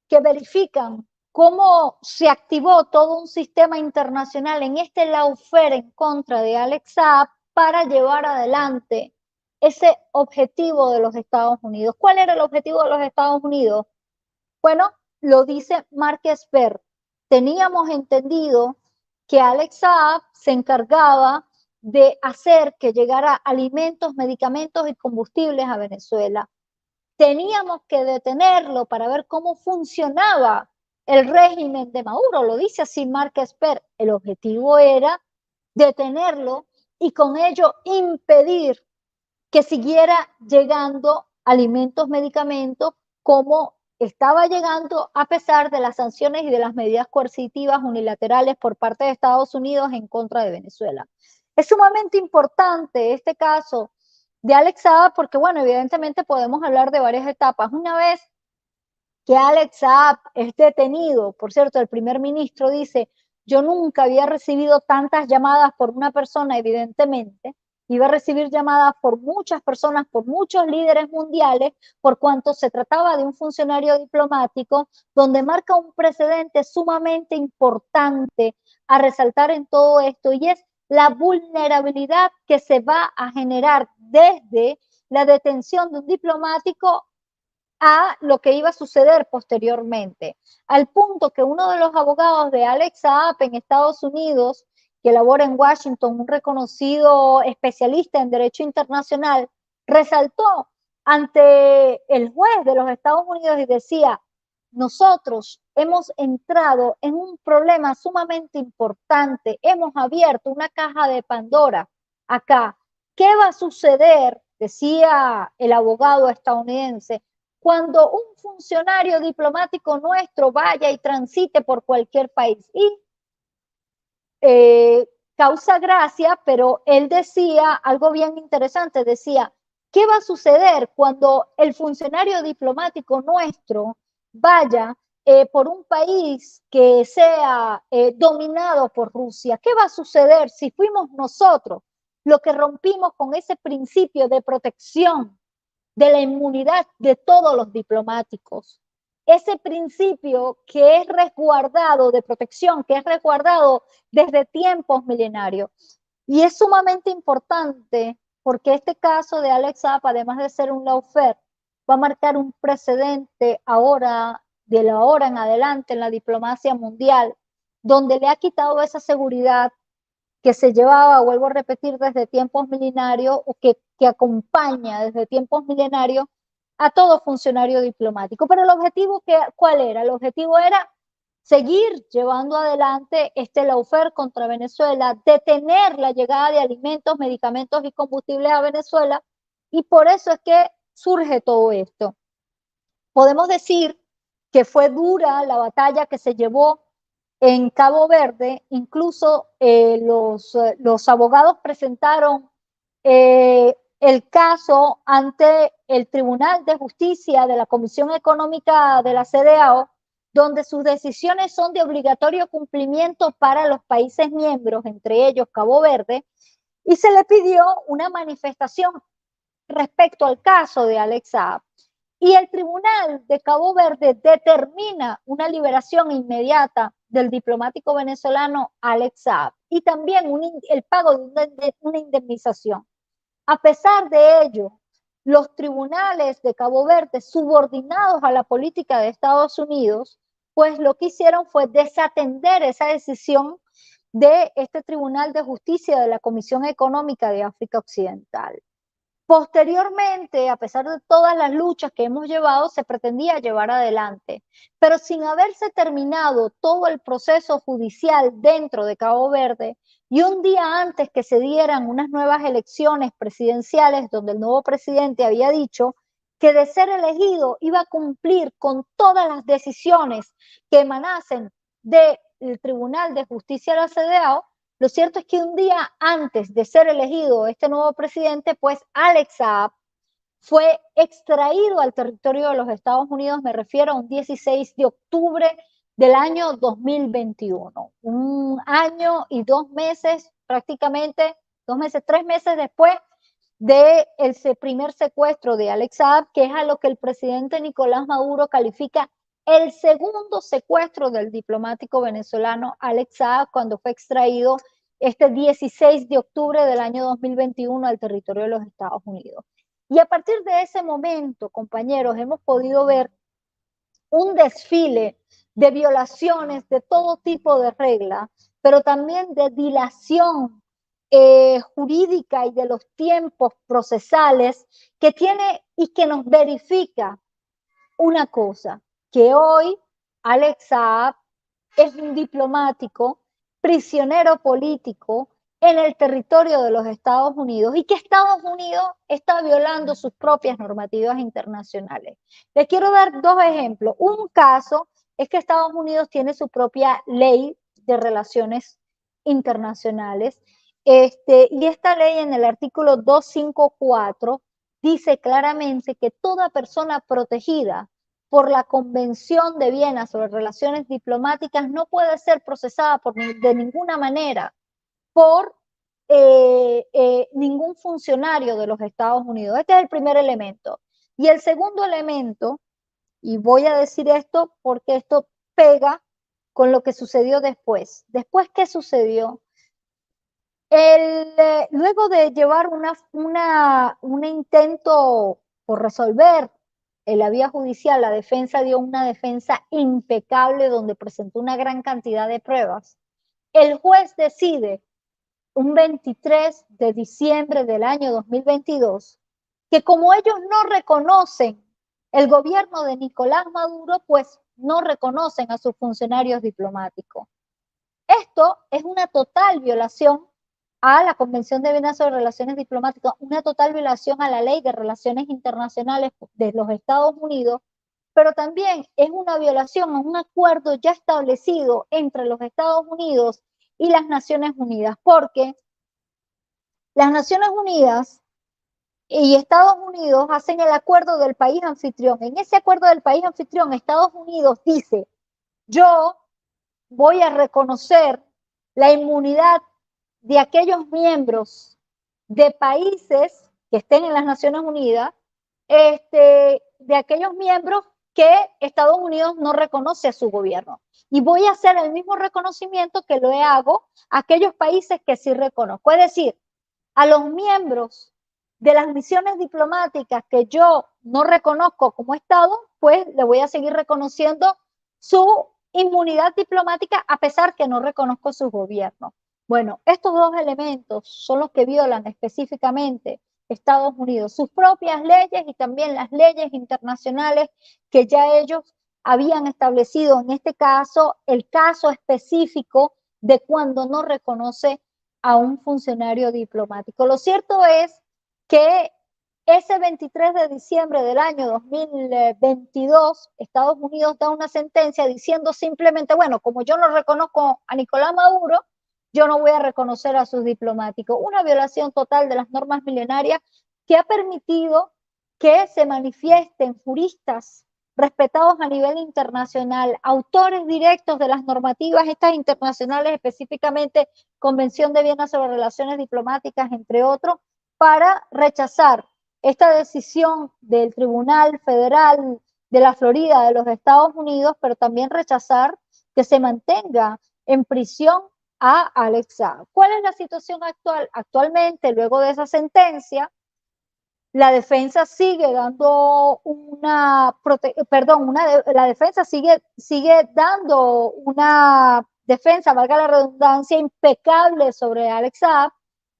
que verifican cómo se activó todo un sistema internacional en este lawfare en contra de Alex Saab para llevar adelante ese objetivo de los Estados Unidos. ¿Cuál era el objetivo de los Estados Unidos? Bueno, lo dice Mark Esper. Teníamos entendido que Alex Saab se encargaba de hacer que llegara alimentos, medicamentos y combustibles a Venezuela. Teníamos que detenerlo para ver cómo funcionaba el régimen de Maduro. Lo dice así Mark Esper. El objetivo era detenerlo y con ello impedir que siguiera llegando alimentos, medicamentos, como estaba llegando a pesar de las sanciones y de las medidas coercitivas unilaterales por parte de Estados Unidos en contra de Venezuela. Es sumamente importante este caso de Alex Saab porque, bueno, evidentemente podemos hablar de varias etapas. Una vez que Alex Saab es detenido, por cierto, el primer ministro dice, yo nunca había recibido tantas llamadas por una persona, evidentemente, iba a recibir llamadas por muchas personas, por muchos líderes mundiales, por cuanto se trataba de un funcionario diplomático, donde marca un precedente sumamente importante a resaltar en todo esto, y es la vulnerabilidad que se va a generar desde la detención de un diplomático a lo que iba a suceder posteriormente, al punto que uno de los abogados de Alex Saab en Estados Unidos, que labora en Washington, un reconocido especialista en derecho internacional, resaltó ante el juez de los Estados Unidos y decía: nosotros hemos entrado en un problema sumamente importante, hemos abierto una caja de Pandora acá. ¿Qué va a suceder, decía el abogado estadounidense, cuando un funcionario diplomático nuestro vaya y transite por cualquier país? Y causa gracia, pero él decía algo bien interesante, decía: ¿qué va a suceder cuando el funcionario diplomático nuestro vaya por un país que sea dominado por Rusia? ¿Qué va a suceder si fuimos nosotros los que rompimos con ese principio de protección de la inmunidad de todos los diplomáticos? Ese principio que es resguardado de protección, que es resguardado desde tiempos milenarios. Y es sumamente importante porque este caso de Alex Saab, además de ser un lawfare, va a marcar un precedente ahora, de la hora en adelante, en la diplomacia mundial, donde le ha quitado esa seguridad que se llevaba, vuelvo a repetir, desde tiempos milenarios, o que acompaña desde tiempos milenarios a todo funcionario diplomático. Pero el objetivo, ¿cuál era? El objetivo era seguir llevando adelante este lawfare contra Venezuela, detener la llegada de alimentos, medicamentos y combustibles a Venezuela, y por eso es que surge todo esto. Podemos decir que fue dura la batalla que se llevó en Cabo Verde. Incluso los abogados presentaron el caso ante el Tribunal de Justicia de la Comisión Económica de la CEDEAO, donde sus decisiones son de obligatorio cumplimiento para los países miembros, entre ellos Cabo Verde, y se le pidió una manifestación respecto al caso de Alex Saab. Y el Tribunal de Cabo Verde determina una liberación inmediata del diplomático venezolano Alex Saab y también el pago de una indemnización. A pesar de ello, los tribunales de Cabo Verde, subordinados a la política de Estados Unidos, pues lo que hicieron fue desatender esa decisión de este Tribunal de Justicia de la Comisión Económica de África Occidental. Posteriormente, a pesar de todas las luchas que hemos llevado, se pretendía llevar adelante, pero sin haberse terminado todo el proceso judicial dentro de Cabo Verde, y un día antes que se dieran unas nuevas elecciones presidenciales, donde el nuevo presidente había dicho que de ser elegido iba a cumplir con todas las decisiones que emanasen del Tribunal de Justicia de la CEDEAO, lo cierto es que un día antes de ser elegido este nuevo presidente, pues Alex Saab fue extraído al territorio de los Estados Unidos, me refiero a un 16 de octubre del año 2021. Un año y 2 meses, prácticamente 2 meses, 3 meses después del primer secuestro de Alex Saab, que es a lo que el presidente Nicolás Maduro califica el segundo secuestro del diplomático venezolano Alex Saab, cuando fue extraído este 16 de octubre del año 2021 al territorio de los Estados Unidos. Y a partir de ese momento, compañeros, hemos podido ver un desfile de violaciones de todo tipo de reglas, pero también de dilación jurídica y de los tiempos procesales que tiene y que nos verifica una cosa, que hoy Alex Saab es un diplomático, prisionero político en el territorio de los Estados Unidos y que Estados Unidos está violando sus propias normativas internacionales. Les quiero dar 2 ejemplos. Un caso es que Estados Unidos tiene su propia ley de relaciones internacionales, y esta ley en el artículo 254 dice claramente que toda persona protegida por la Convención de Viena sobre Relaciones Diplomáticas no puede ser procesada de ninguna manera por ningún funcionario de los Estados Unidos. Este es el primer elemento. Y el segundo elemento, y voy a decir esto porque esto pega con lo que sucedió después. ¿Después qué sucedió? Luego de llevar un intento por resolver en la vía judicial, la defensa dio una defensa impecable donde presentó una gran cantidad de pruebas. El juez decide un 23 de diciembre del año 2022 que como ellos no reconocen el gobierno de Nicolás Maduro, pues no reconocen a sus funcionarios diplomáticos. Esto es una total violación a la Convención de Viena sobre Relaciones Diplomáticas, una total violación a la Ley de Relaciones Internacionales de los Estados Unidos, pero también es una violación a un acuerdo ya establecido entre los Estados Unidos y las Naciones Unidas, porque las Naciones Unidas y Estados Unidos hacen el acuerdo del país anfitrión. En ese acuerdo del país anfitrión, Estados Unidos dice, yo voy a reconocer la inmunidad de aquellos miembros de países que estén en las Naciones Unidas, de aquellos miembros que Estados Unidos no reconoce a su gobierno. Y voy a hacer el mismo reconocimiento que lo hago a aquellos países que sí reconozco. Es decir, a los miembros de las misiones diplomáticas que yo no reconozco como Estado, pues le voy a seguir reconociendo su inmunidad diplomática a pesar que no reconozco su gobierno. Bueno, estos dos elementos son los que violan específicamente Estados Unidos, sus propias leyes y también las leyes internacionales que ya ellos habían establecido, en este caso, el caso específico de cuando no reconoce a un funcionario diplomático. Lo cierto es que ese 23 de diciembre del año 2022, Estados Unidos da una sentencia diciendo simplemente, bueno, como yo no reconozco a Nicolás Maduro, yo no voy a reconocer a sus diplomáticos. Una violación total de las normas milenarias que ha permitido que se manifiesten juristas respetados a nivel internacional, autores directos de las normativas estas internacionales, específicamente Convención de Viena sobre Relaciones Diplomáticas, entre otros, para rechazar esta decisión del Tribunal Federal de la Florida de los Estados Unidos, pero también rechazar que se mantenga en prisión a Alex Saab. ¿Cuál es la situación actual? Actualmente, luego de esa sentencia, la defensa sigue dando la defensa sigue dando una defensa, valga la redundancia, impecable sobre Alex Saab,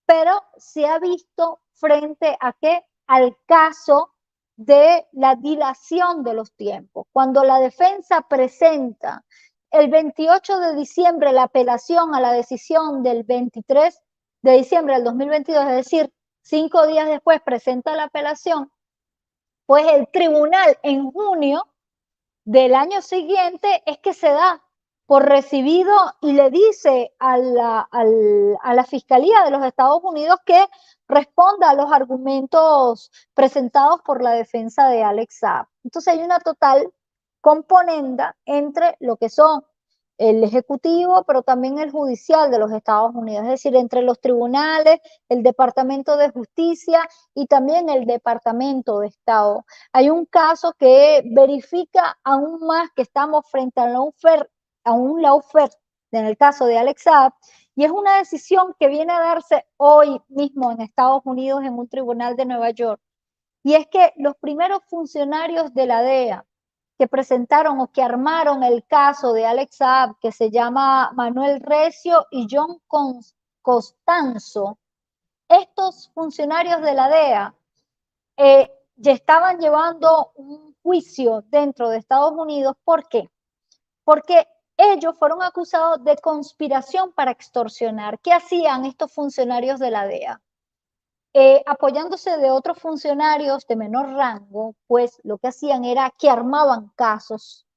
pero se ha visto frente a qué, al caso de la dilación de los tiempos. Cuando la defensa presenta el 28 de diciembre la apelación a la decisión del 23 de diciembre del 2022, es decir, 5 días después presenta la apelación, pues el tribunal en junio del año siguiente es que se da por recibido y le dice a la Fiscalía de los Estados Unidos que responda a los argumentos presentados por la defensa de Alex Saab. Entonces hay una total componenda entre lo que son el ejecutivo, pero también el judicial de los Estados Unidos, es decir, entre los tribunales, el Departamento de Justicia y también el Departamento de Estado. Hay un caso que verifica aún más que estamos frente a un lawfare en el caso de Alex Saab, y es una decisión que viene a darse hoy mismo en Estados Unidos en un tribunal de Nueva York, y es que los primeros funcionarios de la DEA que presentaron o que armaron el caso de Alex Saab, que se llama Manuel Recio y John Costanzo, estos funcionarios de la DEA ya estaban llevando un juicio dentro de Estados Unidos. ¿Por qué? Porque ellos fueron acusados de conspiración para extorsionar. ¿Qué hacían estos funcionarios de la DEA? Apoyándose de otros funcionarios de menor rango, pues lo que hacían era que armaban casos,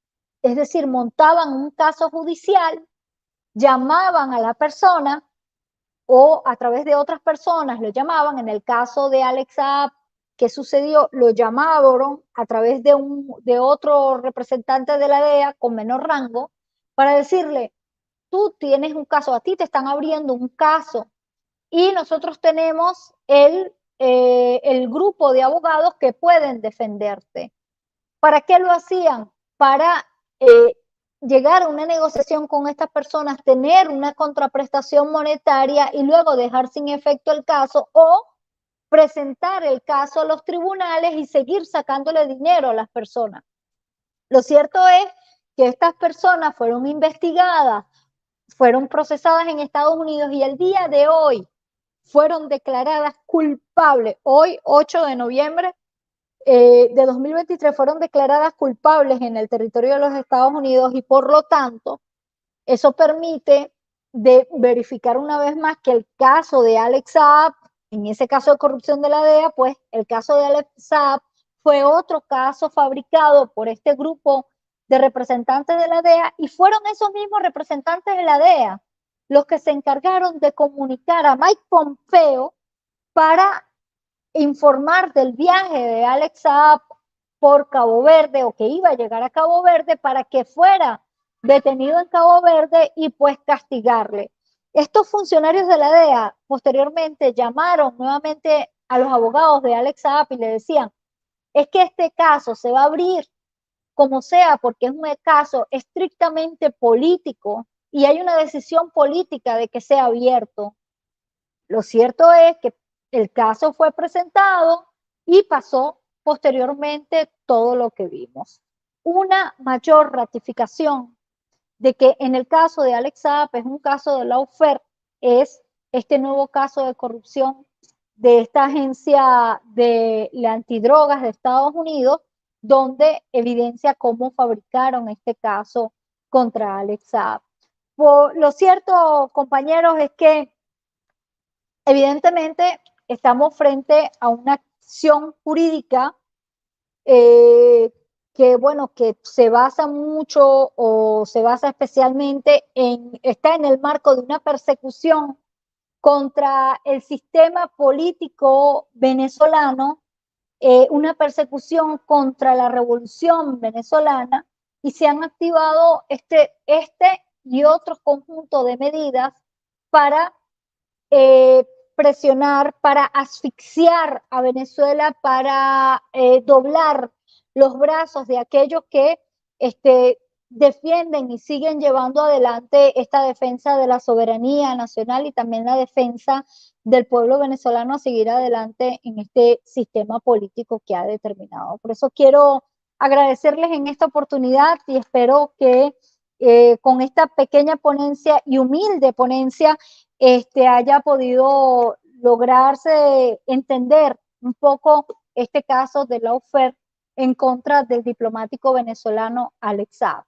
es decir, montaban un caso judicial, llamaban a la persona o a través de otras personas lo llamaban. En el caso de Alex Saab, ¿qué sucedió? Lo llamaron a través de otro representante de la DEA con menor rango para decirle, tú tienes un caso, a ti te están abriendo un caso y nosotros tenemos el grupo de abogados que pueden defenderte. ¿Para qué lo hacían? Para llegar a una negociación con estas personas, tener una contraprestación monetaria y luego dejar sin efecto el caso, o presentar el caso a los tribunales y seguir sacándole dinero a las personas. Lo cierto es que estas personas fueron investigadas, fueron procesadas en Estados Unidos y el día de hoy fueron declaradas culpables. Hoy, 8 de noviembre de 2023, fueron declaradas culpables en el territorio de los Estados Unidos y por lo tanto, eso permite de verificar una vez más que el caso de Alex Saab, en ese caso de corrupción de la DEA, pues el caso de Alex Saab fue otro caso fabricado por este grupo de representantes de la DEA y fueron esos mismos representantes de la DEA los que se encargaron de comunicar a Mike Pompeo para informar del viaje de Alex Saab por Cabo Verde o que iba a llegar a Cabo Verde para que fuera detenido en Cabo Verde y pues castigarle. Estos funcionarios de la DEA posteriormente llamaron nuevamente a los abogados de Alex Saab y le decían, es que este caso se va a abrir como sea porque es un caso estrictamente político y hay una decisión política de que sea abierto. Lo cierto es que el caso fue presentado y pasó posteriormente todo lo que vimos. Una mayor ratificación de que en el caso de Alex Saab es un caso de lawfare, es este nuevo caso de corrupción de esta agencia de la antidrogas de Estados Unidos, donde evidencia cómo fabricaron este caso contra Alex Saab. Lo cierto, compañeros, es que evidentemente estamos frente a una acción jurídica que, bueno, que se basa mucho o se basa especialmente está en el marco de una persecución contra el sistema político venezolano, una persecución contra la revolución venezolana y se han activado este y otros conjuntos de medidas para presionar, para asfixiar a Venezuela, para doblar los brazos de aquellos que defienden y siguen llevando adelante esta defensa de la soberanía nacional y también la defensa del pueblo venezolano a seguir adelante en este sistema político que ha determinado. Por eso quiero agradecerles en esta oportunidad y espero que con esta pequeña ponencia y humilde ponencia haya podido lograrse entender un poco este caso de lawfare en contra del diplomático venezolano Alex Saab.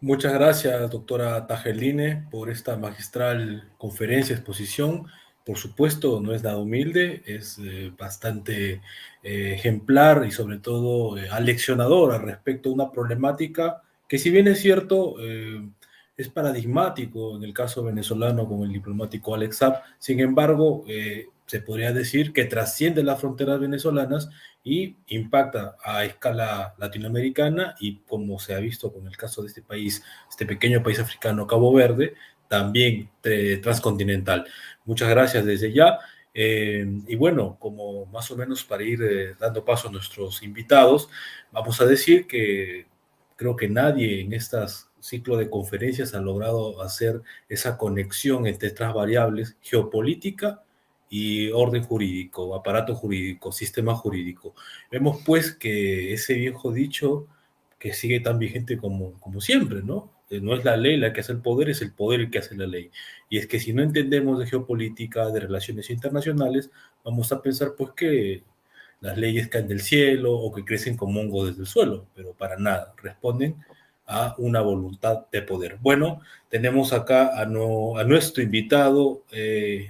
Muchas gracias, doctora Tageline, por esta magistral conferencia, exposición. Por supuesto, no es nada humilde, es bastante ejemplar y sobre todo aleccionadora respecto a una problemática que, si bien es cierto, es paradigmático en el caso venezolano con el diplomático Alex Saab. Sin embargo, se podría decir que trasciende las fronteras venezolanas y impacta a escala latinoamericana y, como se ha visto con el caso de este país, este pequeño país africano, Cabo Verde, también transcontinental. Muchas gracias desde ya. Y bueno, como más o menos para ir dando paso a nuestros invitados, vamos a decir que creo que nadie en estas ciclo de conferencias ha logrado hacer esa conexión entre estas variables: geopolítica y orden jurídico, aparato jurídico, sistema jurídico. Vemos pues que ese viejo dicho que sigue tan vigente como siempre, ¿no? No es la ley la que hace el poder, es el poder el que hace la ley. Y es que si no entendemos de geopolítica, de relaciones internacionales, vamos a pensar pues que las leyes caen del cielo o que crecen como hongos desde el suelo, pero para nada, responden a una voluntad de poder. Bueno, tenemos acá a nuestro invitado,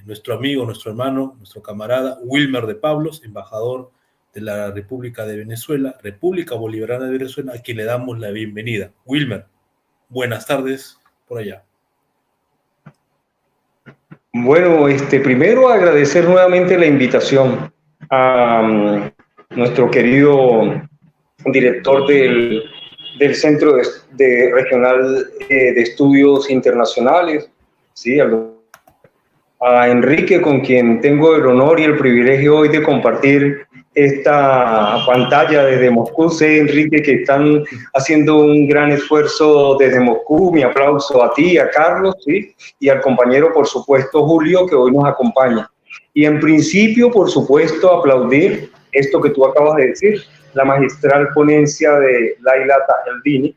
nuestro amigo, nuestro hermano, nuestro camarada Wilmer de Pablos, embajador de la República de Venezuela, República Bolivariana de Venezuela, a quien le damos la bienvenida. Wilmer, buenas tardes por allá. Bueno, primero agradecer nuevamente la invitación a nuestro querido director del Centro Regional de Estudios Internacionales, ¿sí? A Enrique, con quien tengo el honor y el privilegio hoy de compartir esta pantalla desde Moscú. Sé, Enrique, que están haciendo un gran esfuerzo desde Moscú. Mi aplauso a ti, a Carlos, ¿sí? Y al compañero, por supuesto, Julio, que hoy nos acompaña. Y en principio, por supuesto, aplaudir esto que tú acabas de decir, la magistral ponencia de Laila Tajeldini.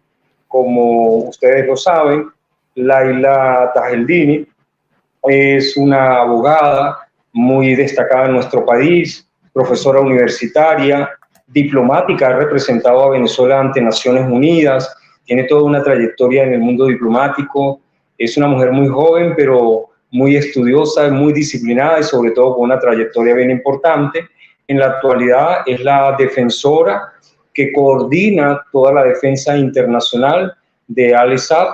Como ustedes lo saben, Laila Tajeldini es una abogada muy destacada en nuestro país, profesora universitaria, diplomática, ha representado a Venezuela ante Naciones Unidas, tiene toda una trayectoria en el mundo diplomático, es una mujer muy joven, pero muy estudiosa, muy disciplinada y sobre todo con una trayectoria bien importante. En la actualidad es la defensora que coordina toda la defensa internacional de Al-Assad.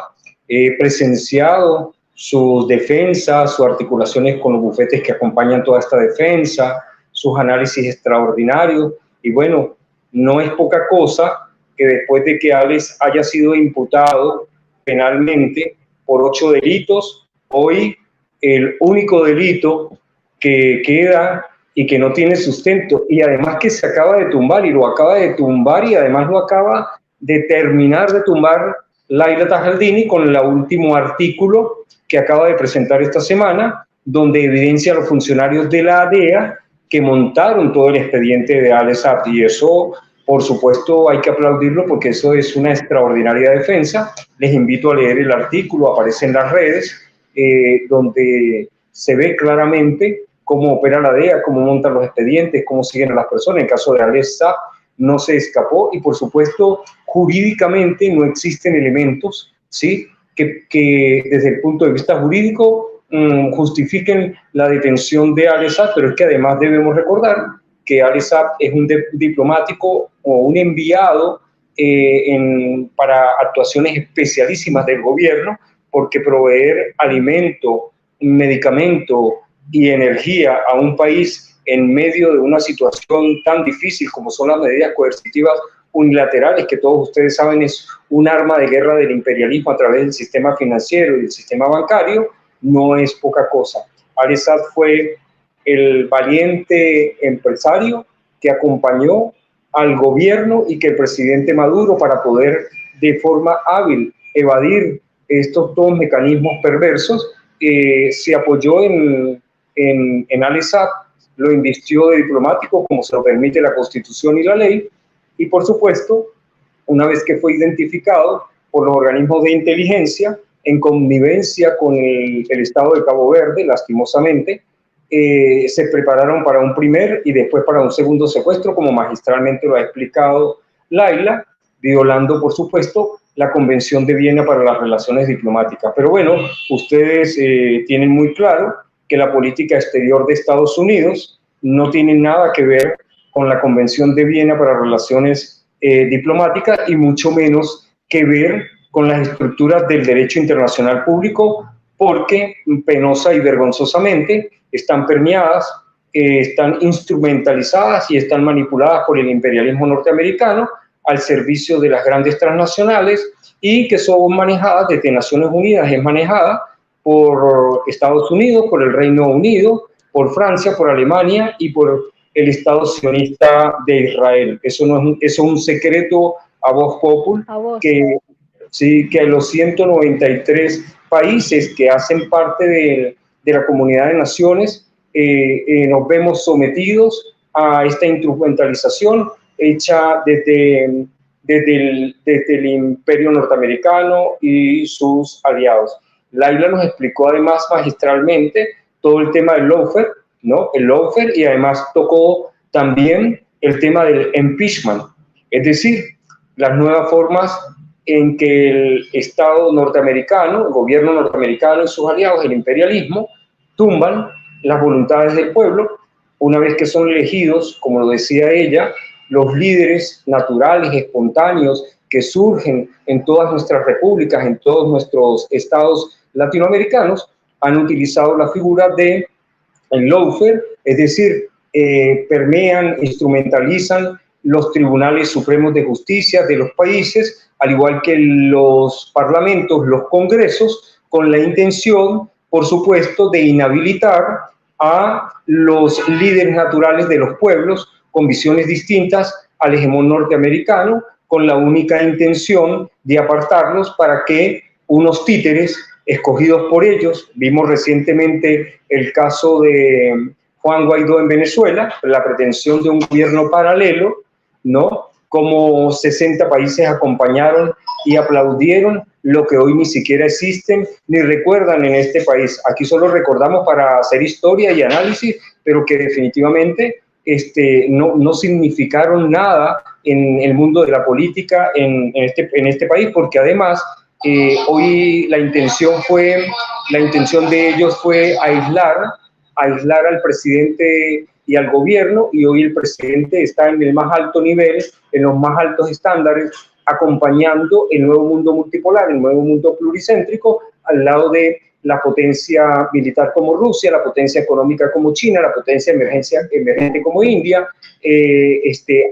He presenciado sus defensas, sus articulaciones con los bufetes que acompañan toda esta defensa, sus análisis extraordinarios. Y bueno, no es poca cosa que después de que Alex haya sido imputado penalmente por 8 delitos, hoy el único delito que queda y que no tiene sustento, y además que se acaba de tumbar, y lo acaba de tumbar, y además lo acaba de terminar de tumbar Laila Tajeldini con el último artículo que acaba de presentar esta semana, donde evidencia a los funcionarios de la DEA que montaron todo el expediente de Al-Assad, y eso, por supuesto, hay que aplaudirlo porque eso es una extraordinaria defensa. Les invito a leer el artículo, aparece en las redes, donde se ve claramente cómo opera la DEA, cómo montan los expedientes, cómo siguen a las personas. En el caso de Al-Assad no se escapó y, por supuesto, jurídicamente no existen elementos, ¿sí?, que desde el punto de vista jurídico justifiquen la detención de Al-Assad, pero es que además debemos recordar que Al-Assad es un diplomático o un enviado para actuaciones especialísimas del gobierno, porque proveer alimento, medicamento y energía a un país en medio de una situación tan difícil como son las medidas coercitivas unilaterales, que todos ustedes saben es un arma de guerra del imperialismo a través del sistema financiero y del sistema bancario, no es poca cosa. Al-Assad fue el valiente empresario que acompañó al gobierno y que el presidente Maduro, para poder de forma hábil evadir estos dos mecanismos perversos, se apoyó en Al-Assad, lo invistió de diplomático como se lo permite la Constitución y la ley, y por supuesto, una vez que fue identificado por los organismos de inteligencia, en connivencia con el Estado de Cabo Verde, lastimosamente, se prepararon para un primer y después para un segundo secuestro, como magistralmente lo ha explicado Laila, violando, por supuesto, la Convención de Viena para las Relaciones Diplomáticas. Pero bueno, ustedes tienen muy claro que la política exterior de Estados Unidos no tiene nada que ver con la Convención de Viena para Relaciones Diplomáticas y mucho menos que ver con las estructuras del derecho internacional público, porque penosa y vergonzosamente están permeadas, están instrumentalizadas y están manipuladas por el imperialismo norteamericano al servicio de las grandes transnacionales y que son manejadas desde Naciones Unidas, es manejada por Estados Unidos, por el Reino Unido, por Francia, por Alemania y por el Estado sionista de Israel. Eso no es un secreto a voz populi, que sí, que los 193 países que hacen parte de la Comunidad de Naciones nos vemos sometidos a esta instrumentalización hecha desde el Imperio norteamericano y sus aliados. Laila nos explicó además magistralmente todo el tema del lawfare, ¿no? El lawfare, y además tocó también el tema del impeachment, es decir, las nuevas formas en que el Estado norteamericano, el gobierno norteamericano y sus aliados, el imperialismo, tumban las voluntades del pueblo una vez que son elegidos, como lo decía ella, los líderes naturales, espontáneos, que surgen en todas nuestras repúblicas, en todos nuestros estados latinoamericanos, han utilizado la figura de el lawfare, es decir, permean, instrumentalizan los tribunales supremos de justicia de los países, al igual que los parlamentos, los congresos, con la intención, por supuesto, de inhabilitar a los líderes naturales de los pueblos con visiones distintas al hegemón norteamericano, con la única intención de apartarlos para que unos títeres escogidos por ellos, vimos recientemente el caso de Juan Guaidó en Venezuela, la pretensión de un gobierno paralelo, ¿no? Como 60 países acompañaron y aplaudieron lo que hoy ni siquiera existen ni recuerdan en este país. Aquí solo recordamos para hacer historia y análisis, pero que definitivamente no significaron nada en el mundo de la política en este país, porque además hoy la intención de ellos fue aislar al presidente y al gobierno, y hoy el presidente está en el más alto nivel, en los más altos estándares, acompañando el nuevo mundo multipolar, el nuevo mundo pluricéntrico, al lado de la potencia militar como Rusia, la potencia económica como China, la potencia emergente como India,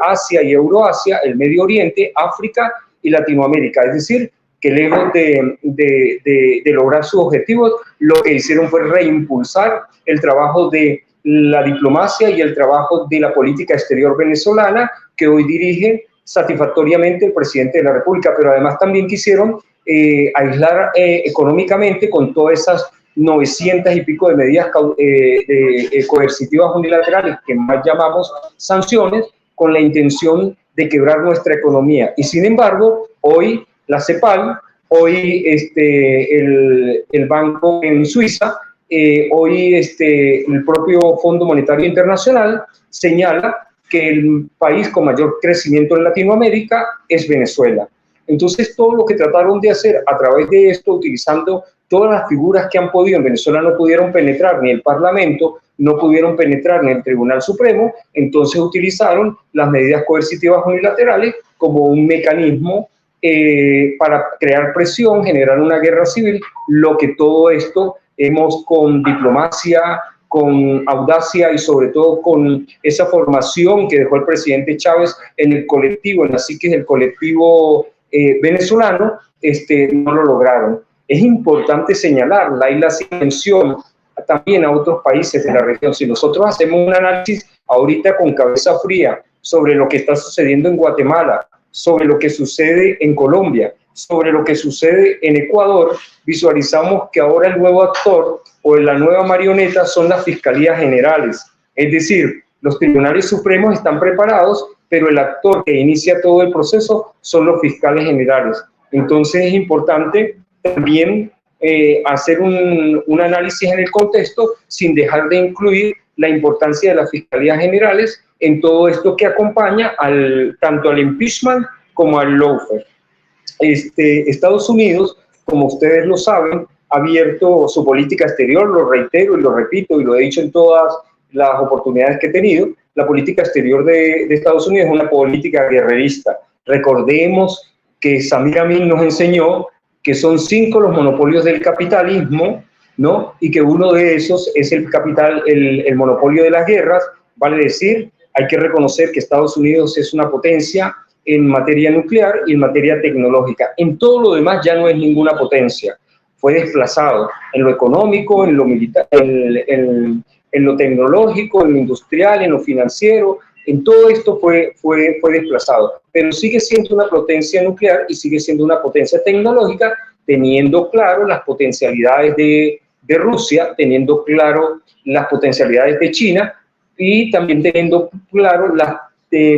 Asia y Euroasia, el Medio Oriente, África y Latinoamérica. Es decir, que lejos de lograr sus objetivos, lo que hicieron fue reimpulsar el trabajo de la diplomacia y el trabajo de la política exterior venezolana, que hoy dirige satisfactoriamente el presidente de la República, pero además también quisieron aislar económicamente con todas esas 900 y pico de medidas coercitivas unilaterales, que más llamamos sanciones, con la intención de quebrar nuestra economía. Y sin embargo, hoy la CEPAL, hoy el banco en Suiza, hoy el propio Fondo Monetario Internacional señala que el país con mayor crecimiento en Latinoamérica es Venezuela. Entonces, todo lo que trataron de hacer a través de esto, utilizando todas las figuras que han podido, en Venezuela no pudieron penetrar ni el Parlamento, no pudieron penetrar ni el Tribunal Supremo, entonces utilizaron las medidas coercitivas unilaterales como un mecanismo para crear presión, generar una guerra civil, lo que todo esto hemos con diplomacia, con audacia y sobre todo con esa formación que dejó el presidente Chávez en el colectivo, en la psiquis del colectivo venezolano, no lo lograron. Es importante señalar, Laila hace mención también a otros países de la región. Si nosotros hacemos un análisis ahorita con cabeza fría sobre lo que está sucediendo en Guatemala, sobre lo que sucede en Colombia, sobre lo que sucede en Ecuador, visualizamos que ahora el nuevo actor o la nueva marioneta son las fiscalías generales. Es decir, los tribunales supremos están preparados, pero el actor que inicia todo el proceso son los fiscales generales. Entonces es importante también hacer un análisis en el contexto sin dejar de incluir la importancia de las fiscalías generales en todo esto que acompaña tanto al impeachment como al lawfare. Estados Unidos, como ustedes lo saben, ha abierto su política exterior, lo reitero y lo repito y lo he dicho en todas las oportunidades que he tenido. La política exterior de Estados Unidos es una política guerrerista. Recordemos que Samir Amin nos enseñó que son 5 los monopolios del capitalismo, ¿no? Y que uno de esos es el monopolio de las guerras. Vale decir, hay que reconocer que Estados Unidos es una potencia en materia nuclear y en materia tecnológica. En todo lo demás ya no es ninguna potencia. Fue desplazado en lo económico, en lo militar, en lo tecnológico, en lo industrial, en lo financiero. En todo esto fue desplazado. Pero sigue siendo una potencia nuclear y sigue siendo una potencia tecnológica, teniendo claro las potencialidades de Rusia, teniendo claro las potencialidades de China y también teniendo claro las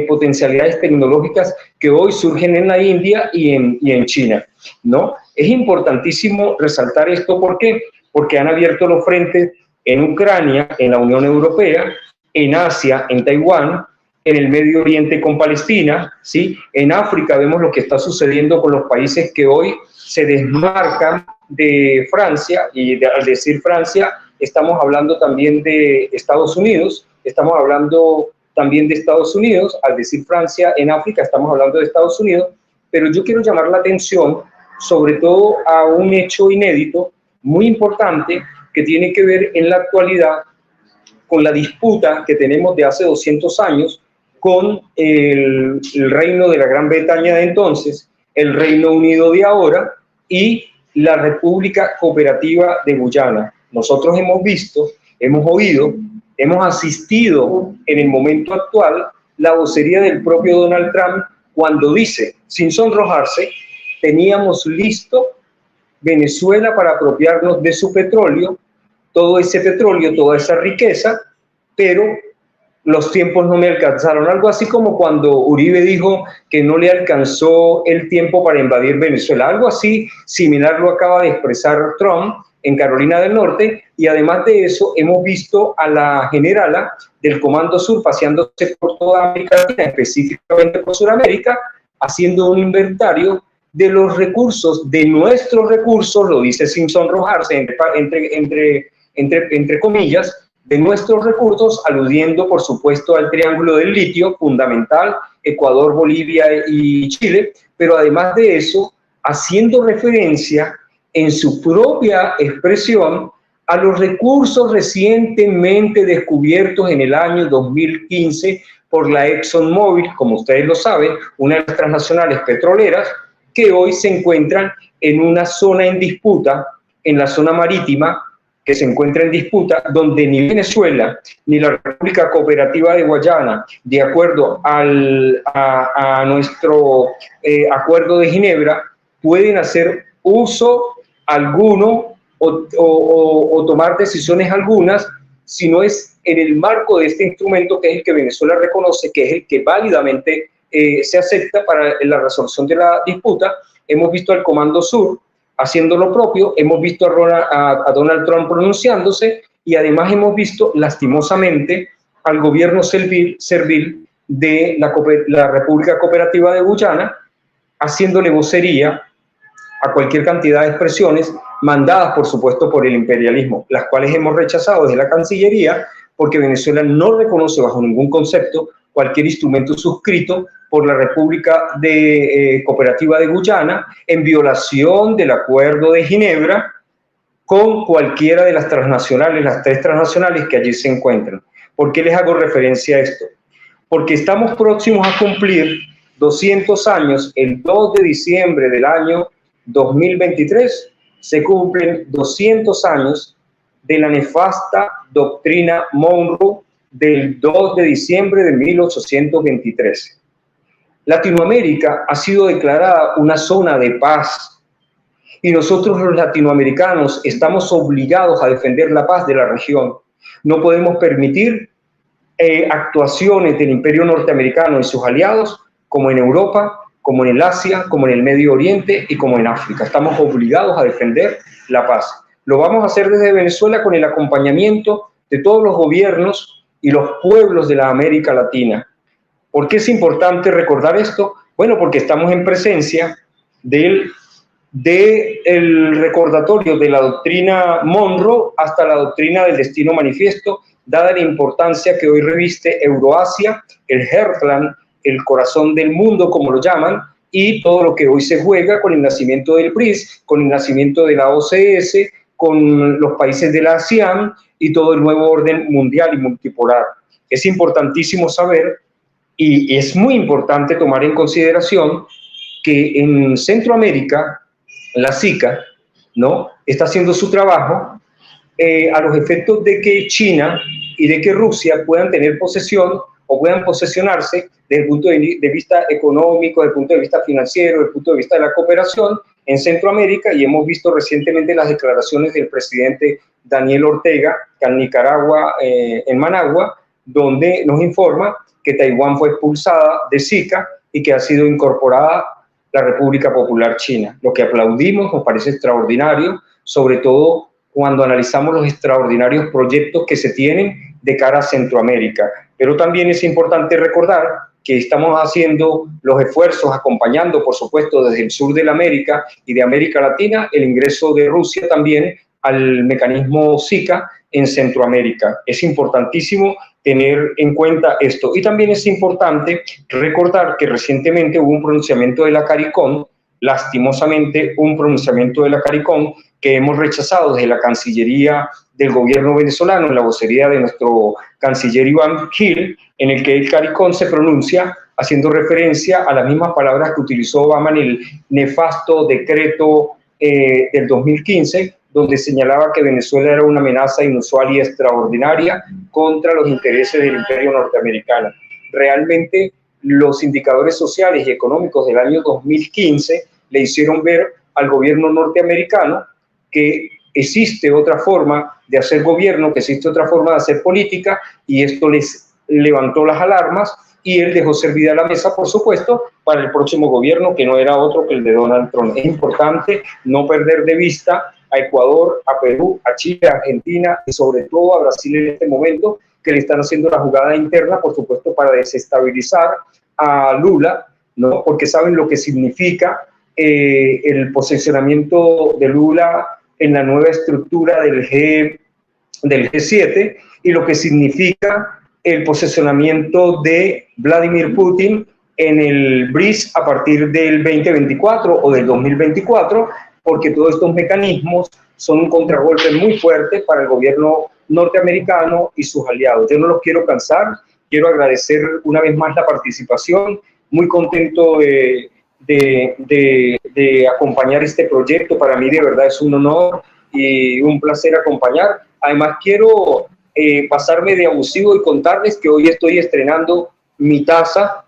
potencialidades tecnológicas que hoy surgen en la India y en China, ¿no? Es importantísimo resaltar esto. ¿Por qué? Porque han abierto los frentes en Ucrania, en la Unión Europea, en Asia, en Taiwán, en el Medio Oriente con Palestina, ¿sí? En África vemos lo que está sucediendo con los países que hoy se desmarcan de Francia, y al decir Francia estamos hablando también de Estados Unidos, estamos hablando también de Estados Unidos, al decir Francia en África estamos hablando de Estados Unidos, pero yo quiero llamar la atención sobre todo a un hecho inédito, muy importante, que tiene que ver en la actualidad con la disputa que tenemos de hace 200 años con el Reino de la Gran Bretaña de entonces, el Reino Unido de ahora y la República Cooperativa de Guyana. Nosotros hemos visto, hemos oído, hemos asistido en el momento actual la vocería del propio Donald Trump cuando dice, sin sonrojarse, teníamos listo Venezuela para apropiarnos de su petróleo, todo ese petróleo, toda esa riqueza, pero los tiempos no me alcanzaron. Algo así como cuando Uribe dijo que no le alcanzó el tiempo para invadir Venezuela. Algo así similar lo acaba de expresar Trump en Carolina del Norte, y además de eso hemos visto a la generala del Comando Sur paseándose por toda América Latina, específicamente por Sudamérica, haciendo un inventario de los recursos, de nuestros recursos, lo dice Simpson Rojas, entre comillas, de nuestros recursos, aludiendo por supuesto al triángulo del litio fundamental, Ecuador, Bolivia y Chile, pero además de eso, haciendo referencia en su propia expresión a los recursos recientemente descubiertos en el año 2015 por la ExxonMobil, como ustedes lo saben, una de las transnacionales petroleras, que hoy se encuentran en una zona en disputa, en la zona marítima, que se encuentra en disputa, donde ni Venezuela ni la República Cooperativa de Guayana, de acuerdo a nuestro acuerdo de Ginebra, pueden hacer uso alguno o tomar decisiones algunas, si no es en el marco de este instrumento que es el que Venezuela reconoce, que es el que válidamente se acepta para la resolución de la disputa. Hemos visto al Comando Sur haciendo lo propio, hemos visto a Donald Trump pronunciándose, y además hemos visto lastimosamente al gobierno servil de la República Cooperativa de Guyana haciéndole vocería a cualquier cantidad de expresiones mandadas, por supuesto, por el imperialismo, las cuales hemos rechazado desde la Cancillería, porque Venezuela no reconoce bajo ningún concepto cualquier instrumento suscrito por la República Cooperativa de Guyana en violación del Acuerdo de Ginebra con cualquiera de las transnacionales, las 3 transnacionales que allí se encuentran. ¿Por qué les hago referencia a esto? Porque estamos próximos a cumplir 200 años, el 2 de diciembre del año 2023, se cumplen 200 años de la nefasta doctrina Monroe del 2 de diciembre de 1823. Latinoamérica ha sido declarada una zona de paz, y nosotros los latinoamericanos estamos obligados a defender la paz de la región. No podemos permitir actuaciones del Imperio norteamericano y sus aliados, como en Europa, como en el Asia, como en el Medio Oriente y como en África. Estamos obligados a defender la paz. Lo vamos a hacer desde Venezuela con el acompañamiento de todos los gobiernos y los pueblos de la América Latina. ¿Por qué es importante recordar esto? Bueno, porque estamos en presencia del recordatorio de la doctrina Monroe hasta la doctrina del destino manifiesto, dada la importancia que hoy reviste Euroasia, el Heartland, el corazón del mundo, como lo llaman, y todo lo que hoy se juega con el nacimiento del BRICS, con el nacimiento de la OCS, con los países de la ASEAN y todo el nuevo orden mundial y multipolar. Es importantísimo saber, y es muy importante tomar en consideración, que en Centroamérica la SICA, ¿no?, está haciendo su trabajo a los efectos de que China y de que Rusia puedan tener posesión o puedan posesionarse desde el punto de vista económico, desde el punto de vista financiero, desde el punto de vista de la cooperación en Centroamérica, y hemos visto recientemente las declaraciones del presidente Daniel Ortega en Nicaragua, en Managua, donde nos informa que Taiwán fue expulsada de SICA y que ha sido incorporada la República Popular China. Lo que aplaudimos, nos parece extraordinario, sobre todo cuando analizamos los extraordinarios proyectos que se tienen de cara a Centroamérica. Pero también es importante recordar que estamos haciendo los esfuerzos, acompañando, por supuesto, desde el sur de la América y de América Latina, el ingreso de Rusia también al mecanismo SICA en Centroamérica. Es importantísimo tener en cuenta esto. Y también es importante recordar que recientemente hubo un pronunciamiento de la CARICOM, lastimosamente un pronunciamiento de la CARICOM que hemos rechazado desde la Cancillería del gobierno venezolano, en la vocería de nuestro canciller Iván Gil, en el que el CARICOM se pronuncia haciendo referencia a las mismas palabras que utilizó Obama en el nefasto decreto del 2015, donde señalaba que Venezuela era una amenaza inusual y extraordinaria contra los intereses del imperio norteamericano. Realmente los indicadores sociales y económicos del año 2015 le hicieron ver al gobierno norteamericano que existe otra forma de hacer gobierno, que existe otra forma de hacer política, y esto les levantó las alarmas y él dejó servida la mesa, por supuesto, para el próximo gobierno, que no era otro que el de Donald Trump. Es importante no perder de vista a Ecuador, a Perú, a Chile, a Argentina y sobre todo a Brasil en este momento, que le están haciendo la jugada interna, por supuesto, para desestabilizar a Lula, ¿no? Porque saben lo que significa el posicionamiento de Lula en la nueva estructura del G7 y lo que significa el posicionamiento de Vladimir Putin en el BRICS a partir del 2024 o del 2024, porque todos estos mecanismos son un contragolpe muy fuerte para el gobierno norteamericano y sus aliados. Yo no los quiero cansar, quiero agradecer una vez más la participación, muy contento de acompañar este proyecto. Para mí de verdad es un honor y un placer acompañar. Además quiero pasarme de abusivo y contarles que hoy estoy estrenando mi taza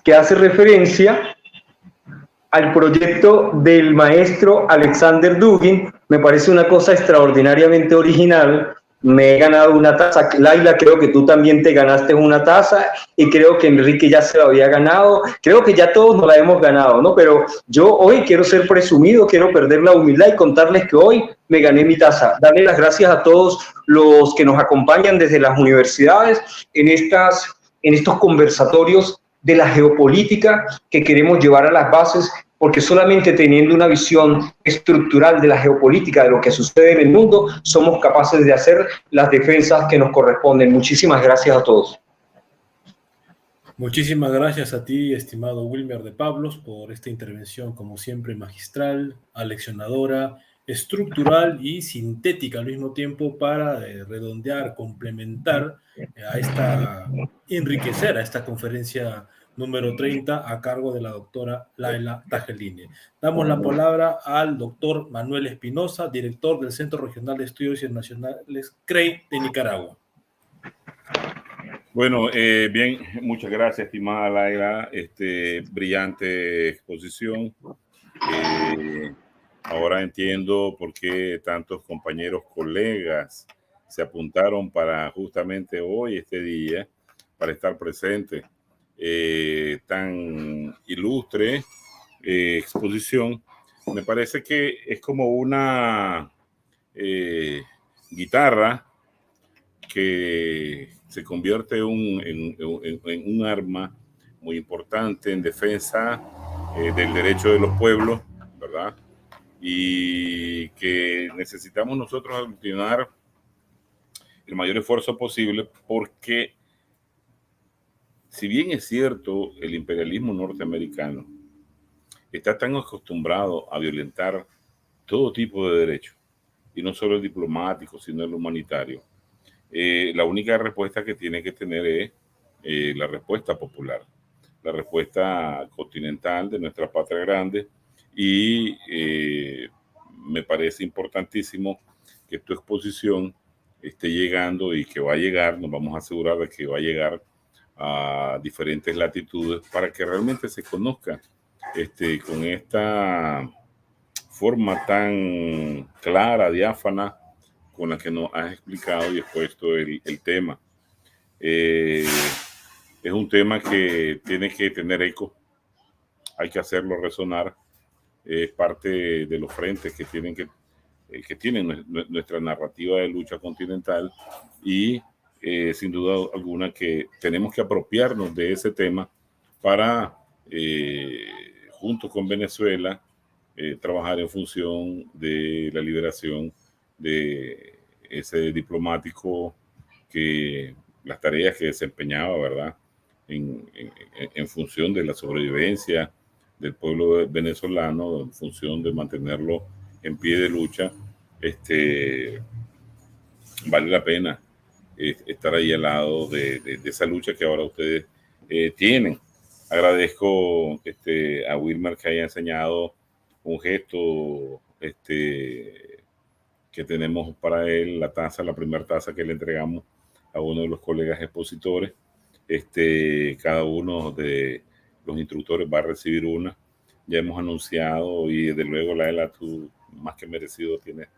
que hace referencia al proyecto del maestro Alexander Dugin. Me parece una cosa extraordinariamente original. Me he ganado una taza. Laila, creo que tú también te ganaste una taza y creo que Enrique ya se la había ganado. Creo que ya todos nos la hemos ganado, ¿no? Pero yo hoy quiero ser presumido, quiero perder la humildad y contarles que hoy me gané mi taza. Darle las gracias a todos los que nos acompañan desde las universidades en estos conversatorios de la geopolítica que queremos llevar a las bases, porque solamente teniendo una visión estructural de la geopolítica, de lo que sucede en el mundo, somos capaces de hacer las defensas que nos corresponden. Muchísimas gracias a todos. Muchísimas gracias a ti, estimado Wilmer de Pablos, por esta intervención, como siempre, magistral, aleccionadora, estructural y sintética al mismo tiempo para redondear, complementar enriquecer a esta conferencia número 30 a cargo de la doctora Laila Tagelini. Damos la palabra al doctor Manuel Espinosa, director del Centro Regional de Estudios Internacionales CREI de Nicaragua. Bueno, bien, muchas gracias, estimada Laila. Brillante exposición. Ahora entiendo por qué tantos compañeros, colegas se apuntaron para justamente hoy, este día, para estar presentes. Tan ilustre exposición. Me parece que es como una guitarra que se convierte en un arma muy importante en defensa del derecho de los pueblos, ¿verdad? Y que necesitamos nosotros aglutinar el mayor esfuerzo posible, porque si bien es cierto, el imperialismo norteamericano está tan acostumbrado a violentar todo tipo de derechos, y no solo el diplomático, sino el humanitario, la única respuesta que tiene que tener es la respuesta popular, la respuesta continental de nuestra patria grande, y me parece importantísimo que tu exposición esté llegando y que va a llegar, nos vamos a asegurar de que va a llegar a diferentes latitudes para que realmente se conozca con esta forma tan clara, diáfana, con la que nos has explicado y expuesto el tema. Es un tema que tiene que tener eco, hay que hacerlo resonar, es parte de los frentes que tienen nuestra narrativa de lucha continental, y sin duda alguna que tenemos que apropiarnos de ese tema para, junto con Venezuela, trabajar en función de la liberación de ese diplomático, que las tareas que desempeñaba, ¿verdad?, en función de la sobrevivencia del pueblo venezolano, en función de mantenerlo en pie de lucha. Vale la pena estar ahí al lado de esa lucha que ahora ustedes tienen. Agradezco a Wilmer que haya enseñado un gesto que tenemos para él, la taza, la primera taza que le entregamos a uno de los colegas expositores. Cada uno de los instructores va a recibir una. ya hemos anunciado y desde luego, Laila, tú más que merecido tienes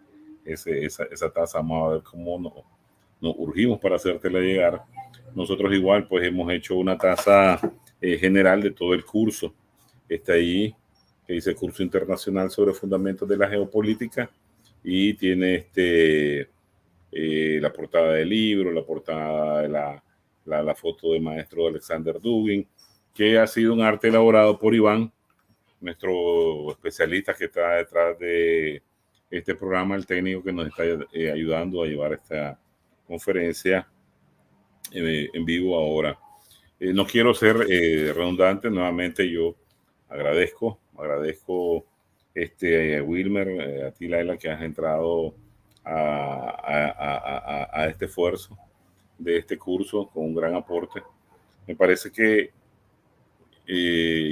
esa taza. Vamos a ver cómo nos urgimos para hacértela llegar. Nosotros igual pues hemos hecho una taza general de todo el curso. Está ahí, que dice Curso Internacional sobre Fundamentos de la Geopolítica, y tiene la portada del libro, la portada de la foto del maestro Alexander Dugin, que ha sido un arte elaborado por Iván, nuestro especialista que está detrás de este programa, el técnico que nos está ayudando a llevar esta conferencia en vivo ahora. No quiero ser redundante, nuevamente yo agradezco Wilmer, a ti, Laila, que has entrado a este esfuerzo de este curso con un gran aporte. Me parece que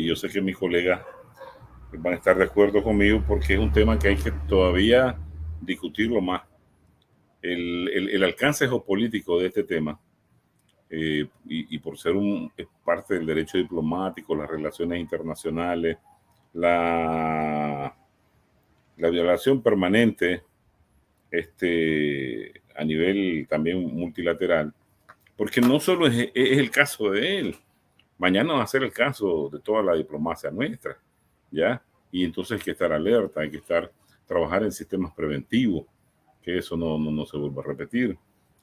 yo sé que mis colegas van a estar de acuerdo conmigo, porque es un tema que hay que todavía discutirlo más. El alcance geopolítico de este tema, y por ser es parte del derecho diplomático, las relaciones internacionales, la violación permanente a nivel también multilateral, porque no solo es el caso de él, mañana va a ser el caso de toda la diplomacia nuestra, ¿ya? Y entonces hay que estar alerta, hay que trabajar en sistemas preventivos, que eso no se vuelva a repetir.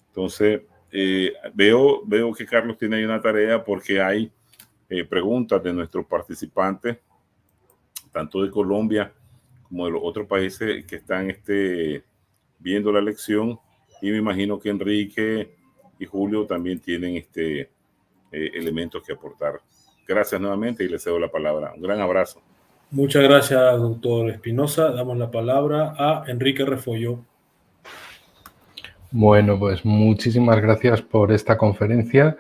Entonces, veo que Carlos tiene ahí una tarea, porque hay preguntas de nuestros participantes, tanto de Colombia como de los otros países que están viendo la lección, y me imagino que Enrique y Julio también tienen elementos que aportar. Gracias nuevamente y les cedo la palabra. Un gran abrazo. Muchas gracias, doctor Espinosa. Damos la palabra a Enrique Refollo. Bueno, pues muchísimas gracias por esta conferencia,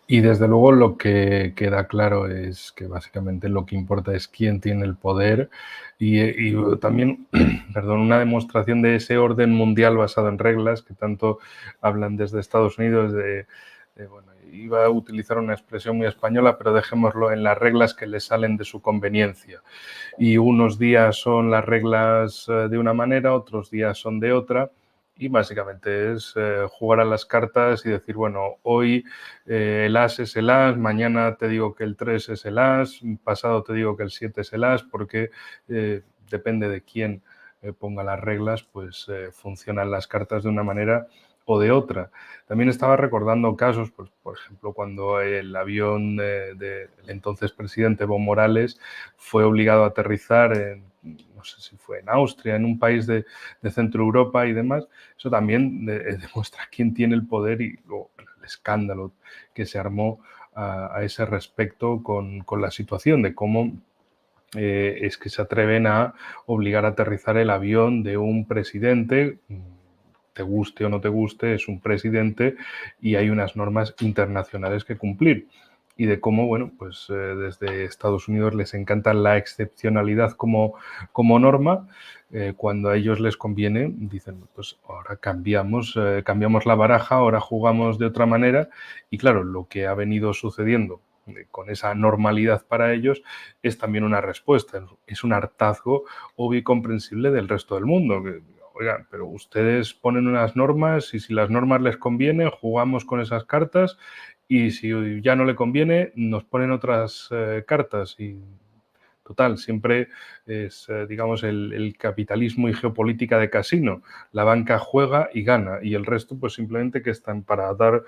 y desde luego lo que queda claro es que básicamente lo que importa es quién tiene el poder, y también, perdón, una demostración de ese orden mundial basado en reglas que tanto hablan desde Estados Unidos bueno, iba a utilizar una expresión muy española, pero dejémoslo en las reglas que le salen de su conveniencia. Y unos días son las reglas de una manera, otros días son de otra. Y básicamente es jugar a las cartas y decir, bueno, hoy el as es el as, mañana te digo que el 3 es el as, pasado te digo que el 7 es el as, porque depende de quién ponga las reglas, pues funcionan las cartas de una manera o de otra. También estaba recordando casos, pues, por ejemplo, cuando el avión del entonces presidente Evo Morales fue obligado a aterrizar no sé si fue en Austria, en un país de Centro Europa y demás. Eso también demuestra quién tiene el poder y el escándalo que se armó a ese respecto con la situación de cómo es que se atreven a obligar a aterrizar el avión de un presidente. Te guste o no te guste, es un presidente y hay unas normas internacionales que cumplir. Y de cómo, bueno, pues desde Estados Unidos les encanta la excepcionalidad como norma. Cuando a ellos les conviene, dicen, pues ahora cambiamos la baraja, ahora jugamos de otra manera. Y claro, lo que ha venido sucediendo con esa normalidad para ellos es también una respuesta, es un hartazgo obvio y comprensible del resto del mundo. Oigan, pero ustedes ponen unas normas y si las normas les conviene, jugamos con esas cartas, y si ya no le conviene, nos ponen otras cartas. Y total, siempre es, digamos, el capitalismo y geopolítica de casino. La banca juega y gana, y el resto pues simplemente que están para dar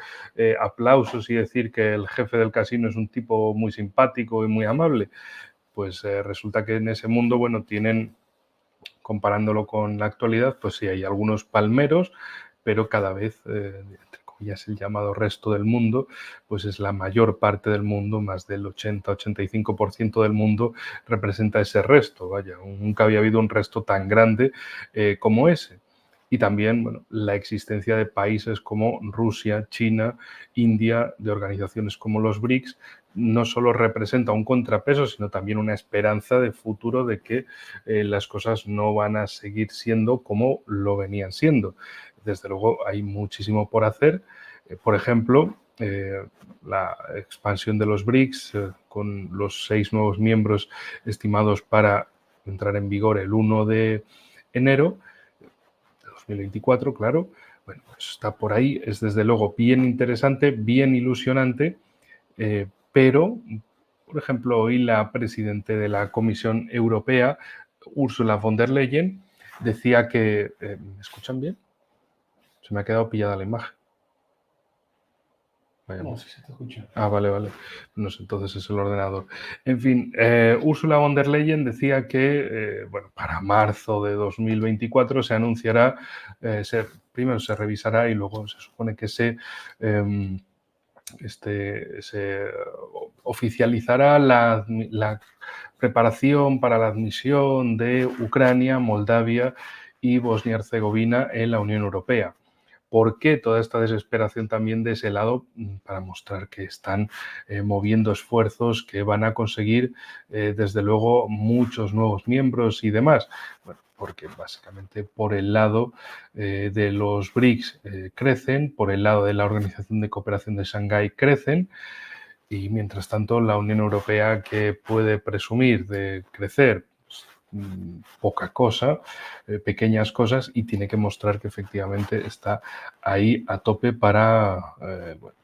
aplausos y decir que el jefe del casino es un tipo muy simpático y muy amable. Pues resulta que en ese mundo, bueno, tienen, comparándolo con la actualidad, pues sí hay algunos palmeros, pero cada vez, entre comillas, el llamado resto del mundo, pues es la mayor parte del mundo, más del 80-85% del mundo representa ese resto. Vaya, nunca había habido un resto tan grande como ese. Y también, bueno, la existencia de países como Rusia, China, India, de organizaciones como los BRICS, no solo representa un contrapeso, sino también una esperanza de futuro de que las cosas no van a seguir siendo como lo venían siendo. Desde luego hay muchísimo por hacer. Por ejemplo, la expansión de los BRICS, con los 6 nuevos miembros estimados para entrar en vigor el 1 de enero de 2024, claro. Bueno, pues está por ahí, es desde luego bien interesante, bien ilusionante, pero, por ejemplo, hoy la presidenta de la Comisión Europea, Ursula von der Leyen, decía que... ¿me escuchan bien? Se me ha quedado pillada la imagen. No, sí se te escucha. Ah, vale, vale. No sé, entonces es el ordenador. En fin, Ursula von der Leyen decía que, bueno, para marzo de 2024 se anunciará, primero se revisará y luego se supone que se oficializará la preparación para la admisión de Ucrania, Moldavia y Bosnia-Herzegovina en la Unión Europea. ¿Por qué toda esta desesperación también de ese lado? Para mostrar que están moviendo esfuerzos que van a conseguir, desde luego, muchos nuevos miembros y demás. Bueno, porque básicamente por el lado de los BRICS crecen, por el lado de la Organización de Cooperación de Shanghái crecen, y mientras tanto la Unión Europea, que puede presumir de crecer poca cosa, pequeñas cosas, y tiene que mostrar que efectivamente está ahí a tope para bueno,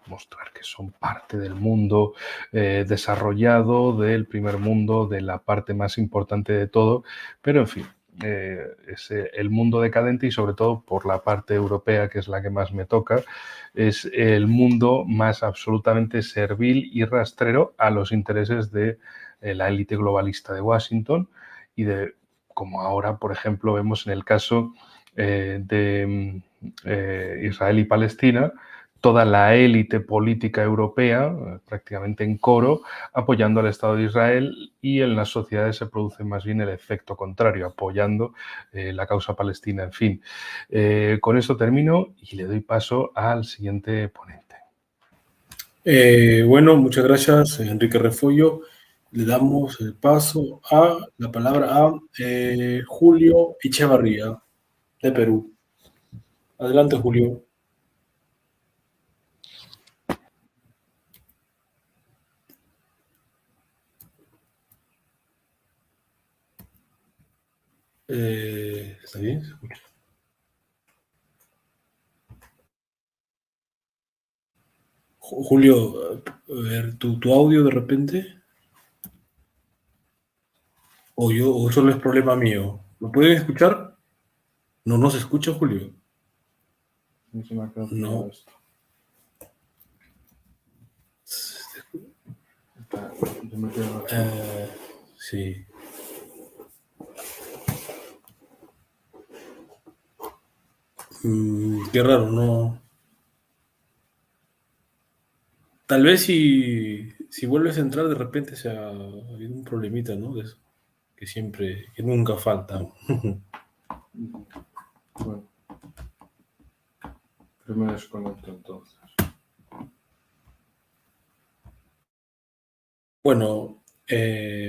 mostrar que son parte del mundo desarrollado, del primer mundo, de la parte más importante de todo, pero en fin, es el mundo decadente, y sobre todo por la parte europea, que es la que más me toca, es el mundo más absolutamente servil y rastrero a los intereses de la élite globalista de Washington, y de, como ahora, por ejemplo, vemos en el caso de Israel y Palestina, toda la élite política europea, prácticamente en coro, apoyando al Estado de Israel, y en las sociedades se produce más bien el efecto contrario, apoyando la causa palestina. En fin, con esto termino y le doy paso al siguiente ponente. Bueno, muchas gracias, Enrique Refollo. Le damos el paso a la palabra a Julio Echevarría, de Perú. Adelante, Julio. ¿Está bien? ¿Se escucha? Julio, a ver, ¿tu audio de repente? ¿O solo es problema mío? ¿Lo pueden escuchar? No se escucha, Julio. No. Sí. Qué raro, no. Tal vez si vuelves a entrar, de repente se ha habido un problemita, ¿no? De eso, que nunca falta. Bueno, pero me desconecto entonces. Bueno,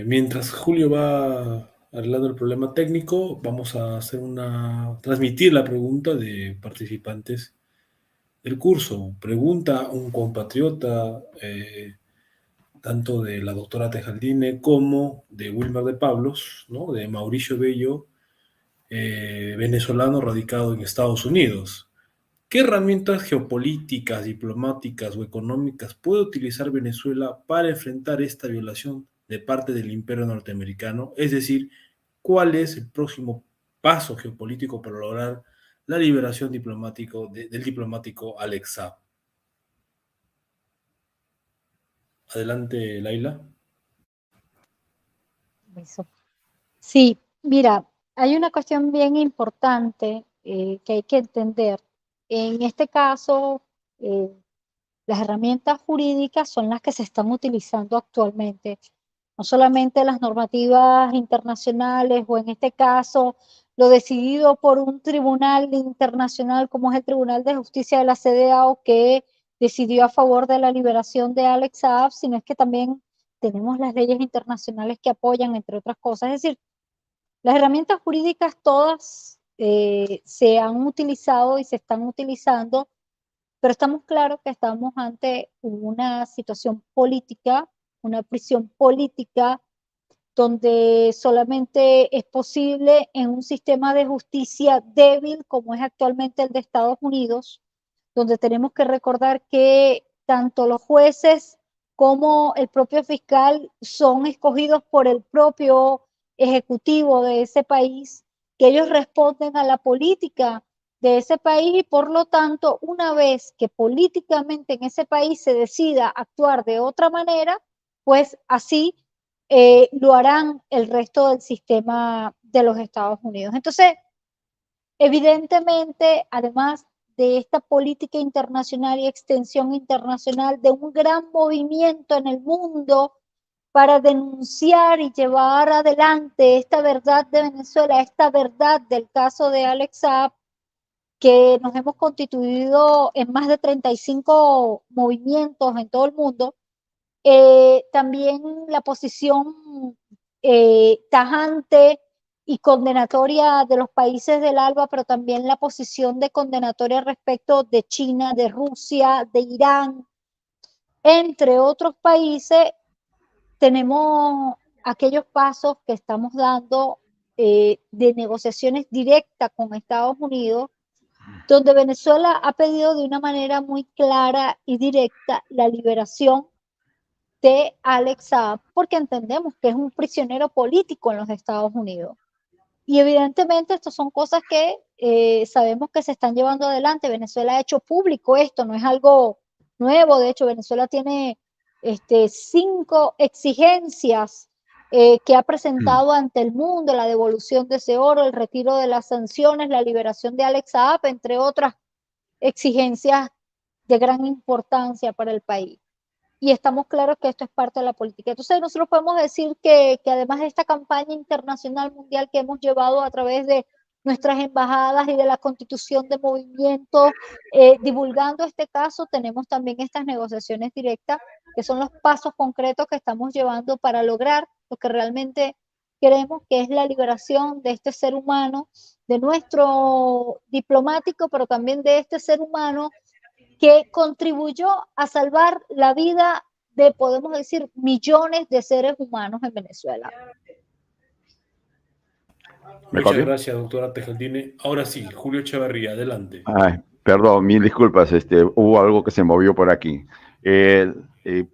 mientras Julio va arreglando el problema técnico, vamos a transmitir la pregunta de participantes del curso. Pregunta un compatriota, tanto de la doctora Tejaldine como de Wilmer de Pablos, ¿no? De Mauricio Bello, venezolano radicado en Estados Unidos. ¿Qué herramientas geopolíticas, diplomáticas o económicas puede utilizar Venezuela para enfrentar esta violación de parte del imperio norteamericano? Es decir, ¿cuál es el próximo paso geopolítico para lograr la liberación del diplomático Alex Saab? Adelante, Laila. Sí, mira, hay una cuestión bien importante que hay que entender. En este caso, las herramientas jurídicas son las que se están utilizando actualmente, no solamente las normativas internacionales, o en este caso lo decidido por un tribunal internacional como es el Tribunal de Justicia de la CEDEAO, que decidió a favor de la liberación de Alex Saab, sino es que también tenemos las leyes internacionales que apoyan, entre otras cosas. Es decir, las herramientas jurídicas todas se han utilizado y se están utilizando, pero estamos claros que estamos ante una situación política, una prisión política, donde solamente es posible en un sistema de justicia débil como es actualmente el de Estados Unidos, donde tenemos que recordar que tanto los jueces como el propio fiscal son escogidos por el propio ejecutivo de ese país, que ellos responden a la política de ese país y por lo tanto, una vez que políticamente en ese país se decida actuar de otra manera, pues así lo harán el resto del sistema de los Estados Unidos. Entonces, evidentemente, además de esta política internacional y extensión internacional, de un gran movimiento en el mundo para denunciar y llevar adelante esta verdad de Venezuela, esta verdad del caso de Alex Saab, que nos hemos constituido en más de 35 movimientos en todo el mundo, también la posición tajante y condenatoria de los países del ALBA, pero también la posición de condenatoria respecto de China, de Rusia, de Irán, entre otros países. Tenemos aquellos pasos que estamos dando de negociaciones directas con Estados Unidos, donde Venezuela ha pedido de una manera muy clara y directa la liberación de Alex Saab, porque entendemos que es un prisionero político en los Estados Unidos. Y evidentemente estas son cosas que sabemos que se están llevando adelante. Venezuela ha hecho público esto, no es algo nuevo. De hecho, Venezuela tiene 5 exigencias que ha presentado ante el mundo: la devolución de ese oro, el retiro de las sanciones, la liberación de Alex Saab, entre otras exigencias de gran importancia para el país. Y estamos claros que esto es parte de la política. Entonces nosotros podemos decir que además de esta campaña internacional mundial que hemos llevado a través de nuestras embajadas y de la constitución de movimientos, divulgando este caso, tenemos también estas negociaciones directas, que son los pasos concretos que estamos llevando para lograr lo que realmente queremos, que es la liberación de este ser humano, de nuestro diplomático, pero también de este ser humano que contribuyó a salvar la vida de, podemos decir, millones de seres humanos en Venezuela. Muchas gracias, doctora Tejaldine. Ahora sí, Julio Echeverría, adelante. Ay, perdón, mil disculpas, hubo algo que se movió por aquí.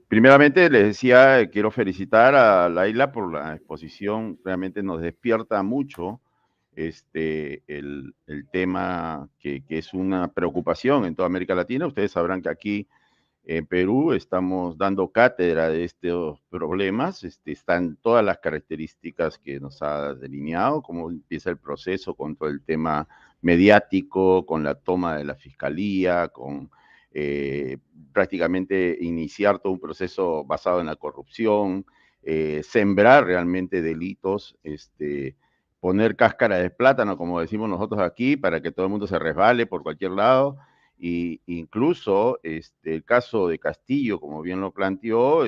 Primeramente les decía, quiero felicitar a Laila por la exposición, realmente nos despierta mucho el tema que es una preocupación en toda América Latina. Ustedes sabrán que aquí en Perú estamos dando cátedra de estos problemas, están todas las características que nos ha delineado, cómo empieza el proceso con todo el tema mediático, con la toma de la fiscalía, con prácticamente iniciar todo un proceso basado en la corrupción, sembrar realmente delitos, poner cáscara de plátano, como decimos nosotros aquí, para que todo el mundo se resbale por cualquier lado. Y incluso el caso de Castillo, como bien lo planteó,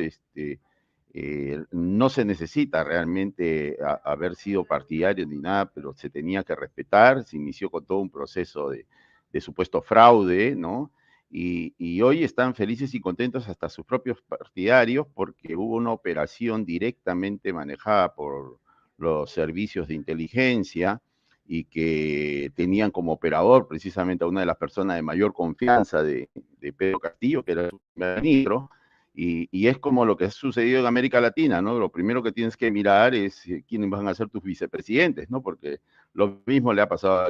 no se necesita realmente haber sido partidario ni nada, pero se tenía que respetar. Se inició con todo un proceso de supuesto fraude, ¿no? Y hoy están felices y contentos hasta sus propios partidarios porque hubo una operación directamente manejada por los servicios de inteligencia y que tenían como operador precisamente a una de las personas de mayor confianza de Pedro Castillo, que era su ministro, y es como lo que ha sucedido en América Latina, ¿no? Lo primero que tienes que mirar es quiénes van a ser tus vicepresidentes, ¿no? Porque lo mismo le ha pasado a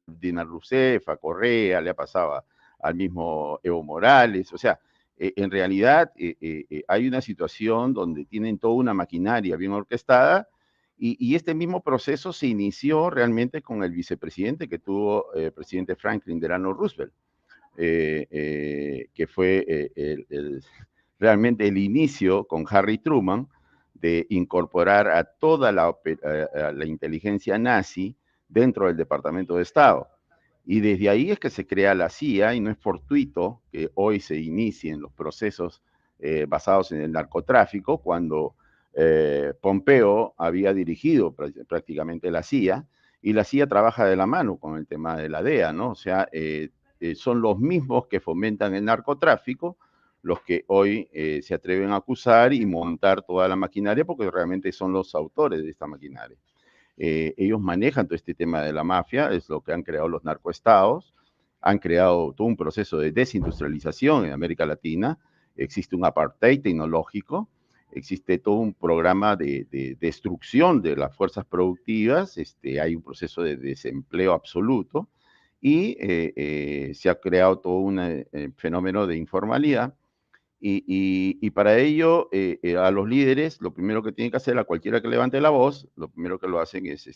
Dina Rousseff, a Correa, le ha pasado al mismo Evo Morales, o sea, en realidad hay una situación donde tienen toda una maquinaria bien orquestada. Y este mismo proceso se inició realmente con el vicepresidente que tuvo el presidente Franklin Delano Roosevelt, que fue realmente el inicio con Harry Truman de incorporar a toda la inteligencia nazi dentro del Departamento de Estado. Y desde ahí es que se crea la CIA, y no es fortuito que hoy se inicien los procesos basados en el narcotráfico, cuando Pompeo había dirigido prácticamente la CIA, y la CIA trabaja de la mano con el tema de la DEA, ¿no? O sea, son los mismos que fomentan el narcotráfico, los que hoy se atreven a acusar y montar toda la maquinaria, porque realmente son los autores de esta maquinaria. Ellos manejan todo este tema de la mafia, es lo que han creado los narcoestados, han creado todo un proceso de desindustrialización en América Latina, existe un apartheid tecnológico, existe todo un programa de destrucción de las fuerzas productivas, hay un proceso de desempleo absoluto y se ha creado todo un fenómeno de informalidad. Y para ello, a los líderes, lo primero que tienen que hacer, a cualquiera que levante la voz, lo primero que lo hacen es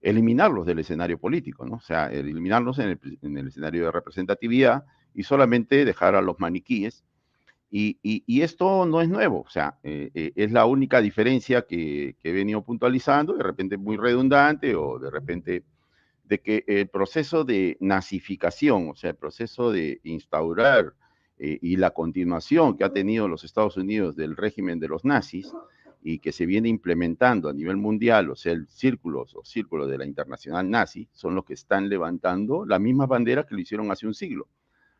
eliminarlos del escenario político, ¿no? O sea, eliminarlos en el escenario de representatividad y solamente dejar a los maniquíes. Y esto no es nuevo, o sea, es la única diferencia que he venido puntualizando, de repente muy redundante o de repente de que el proceso de nazificación, o sea, el proceso de instaurar y la continuación que ha tenido los Estados Unidos del régimen de los nazis y que se viene implementando a nivel mundial, o sea, el círculo de la internacional nazi, son los que están levantando la misma bandera que lo hicieron hace un siglo.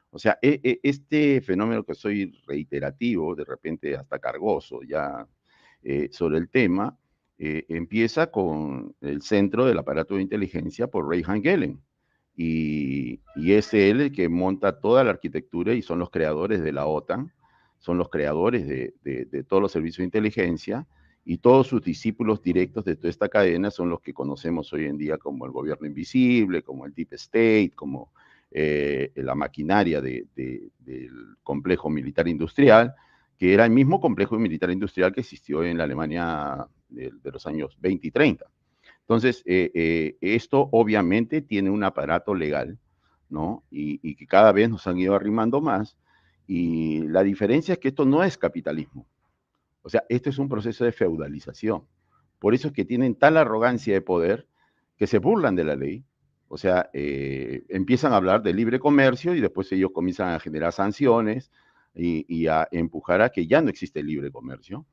O sea, este fenómeno que soy reiterativo, de repente hasta cargoso ya sobre el tema, empieza con el centro del aparato de inteligencia por Ray Hangelen. Y es él el que monta toda la arquitectura y son los creadores de la OTAN, son los creadores de todos los servicios de inteligencia y todos sus discípulos directos de toda esta cadena son los que conocemos hoy en día como el gobierno invisible, como el Deep State, como la maquinaria del complejo militar industrial, que era el mismo complejo militar industrial que existió en la Alemania de los años 20 y 30. Entonces, esto obviamente tiene un aparato legal, ¿no? Y que cada vez nos han ido arrimando más. Y la diferencia es que esto no es capitalismo. O sea, esto es un proceso de feudalización. Por eso es que tienen tal arrogancia de poder que se burlan de la ley. O sea, empiezan a hablar de libre comercio y después ellos comienzan a generar sanciones y a empujar a que ya no existe libre comercio.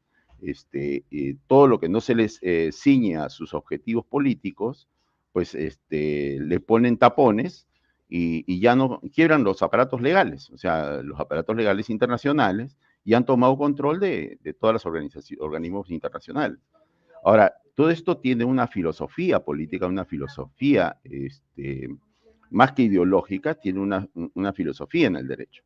Todo lo que no se les ciñe a sus objetivos políticos, pues le ponen tapones y ya no quiebran los aparatos legales, o sea, los aparatos legales internacionales, y han tomado control de todas las organismos internacionales. Ahora, todo esto tiene una filosofía política, una filosofía más que ideológica, tiene una filosofía en el derecho.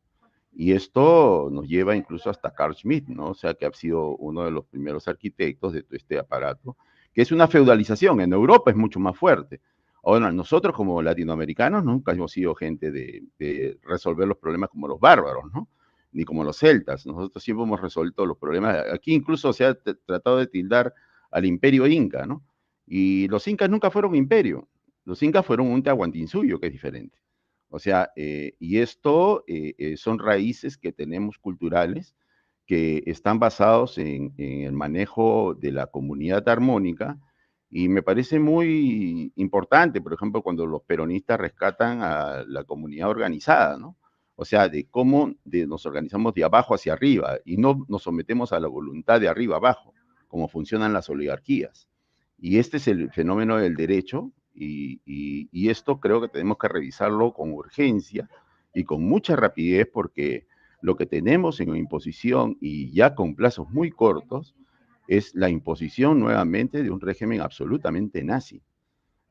Y esto nos lleva incluso hasta Carl Schmitt, ¿no? O sea, que ha sido uno de los primeros arquitectos de todo este aparato, que es una feudalización. En Europa es mucho más fuerte. Ahora, nosotros como latinoamericanos nunca hemos sido gente de resolver los problemas como los bárbaros, ¿no? Ni como los celtas. Nosotros siempre hemos resuelto los problemas. Aquí incluso se ha tratado de tildar al imperio inca, ¿no? Y los incas nunca fueron imperio. Los incas fueron un Tahuantinsuyo, que es diferente. O sea, y esto son raíces que tenemos culturales que están basados en el manejo de la comunidad armónica y me parece muy importante, por ejemplo, cuando los peronistas rescatan a la comunidad organizada, ¿no? O sea, de cómo nos organizamos de abajo hacia arriba y no nos sometemos a la voluntad de arriba abajo, como funcionan las oligarquías. Y este es el fenómeno del derecho. Y esto creo que tenemos que revisarlo con urgencia y con mucha rapidez porque lo que tenemos en imposición y ya con plazos muy cortos es la imposición nuevamente de un régimen absolutamente nazi.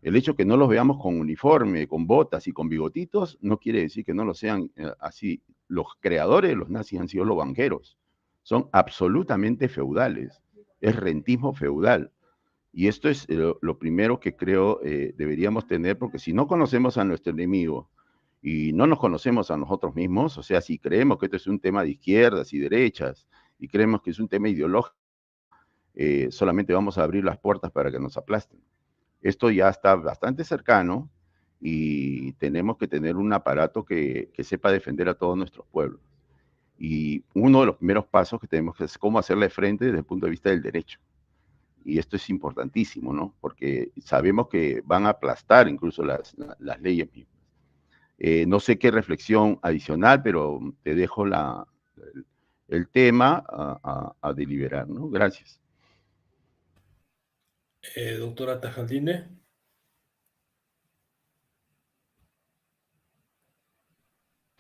El hecho que no los veamos con uniforme, con botas y con bigotitos no quiere decir que no lo sean así. Los creadores de los nazis han sido los banqueros. Son absolutamente feudales. Es rentismo feudal. Y esto es lo primero que creo deberíamos tener, porque si no conocemos a nuestro enemigo y no nos conocemos a nosotros mismos, o sea, si creemos que esto es un tema de izquierdas y derechas y creemos que es un tema ideológico, solamente vamos a abrir las puertas para que nos aplasten. Esto ya está bastante cercano y tenemos que tener un aparato que sepa defender a todos nuestros pueblos. Y uno de los primeros pasos que tenemos que hacer es cómo hacerle frente desde el punto de vista del derecho. Y esto es importantísimo, ¿no? Porque sabemos que van a aplastar incluso las leyes mismas. No sé qué reflexión adicional, pero te dejo el tema a deliberar, ¿no? Gracias. Doctora Tajaldine.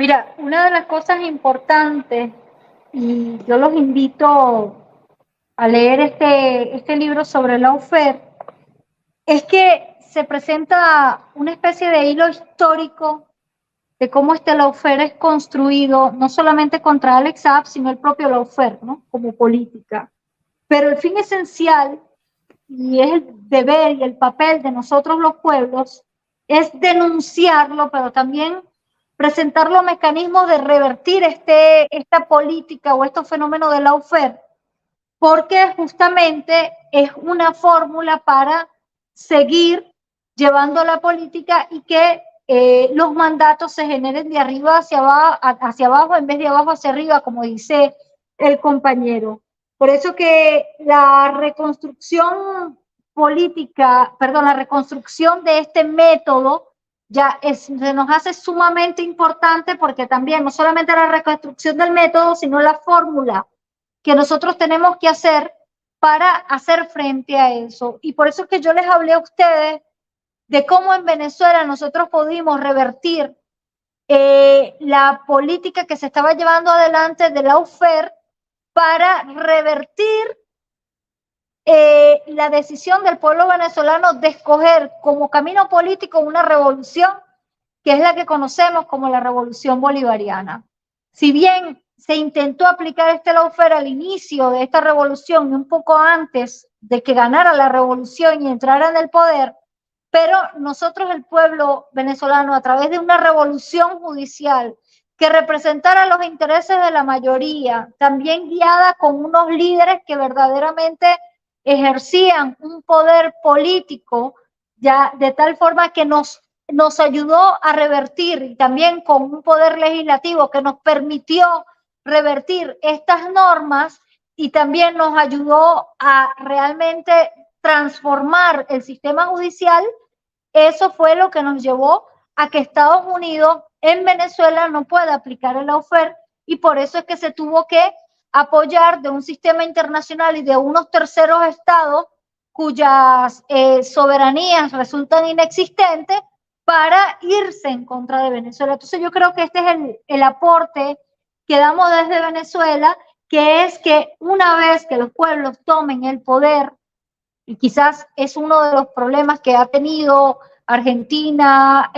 Mira, una de las cosas importantes, y yo los invito a leer este libro sobre lawfare, es que se presenta una especie de hilo histórico de cómo este lawfare es construido, no solamente contra Alex Saab, sino el propio lawfare, ¿no? Como política. Pero el fin esencial, y es el deber y el papel de nosotros los pueblos, es denunciarlo, pero también presentar los mecanismos de revertir esta política o estos fenómenos de lawfare, porque justamente es una fórmula para seguir llevando la política y que los mandatos se generen de arriba hacia abajo en vez de abajo hacia arriba, como dice el compañero. Por eso que la reconstrucción política, perdón, la reconstrucción de este método se nos hace sumamente importante, porque también no solamente la reconstrucción del método, sino la fórmula que nosotros tenemos que hacer para hacer frente a eso. Y por eso es que yo les hablé a ustedes de cómo en Venezuela nosotros pudimos revertir la política que se estaba llevando adelante de lawfare para revertir la decisión del pueblo venezolano de escoger como camino político una revolución que es la que conocemos como la revolución bolivariana. Si bien se intentó aplicar este lawfare al inicio de esta revolución y un poco antes de que ganara la revolución y entrara en el poder, pero nosotros, el pueblo venezolano, a través de una revolución judicial que representara los intereses de la mayoría, también guiada con unos líderes que verdaderamente ejercían un poder político, ya de tal forma que nos ayudó a revertir, y también con un poder legislativo que nos permitió revertir estas normas, y también nos ayudó a realmente transformar el sistema judicial. Eso fue lo que nos llevó a que Estados Unidos en Venezuela no pueda aplicar el lawfare, y por eso es que se tuvo que apoyar de un sistema internacional y de unos terceros estados cuyas soberanías resultan inexistentes para irse en contra de Venezuela. Entonces yo creo que este es el aporte que damos desde Venezuela, que es que una vez que los pueblos tomen el poder, y quizás es uno de los problemas que ha tenido Argentina,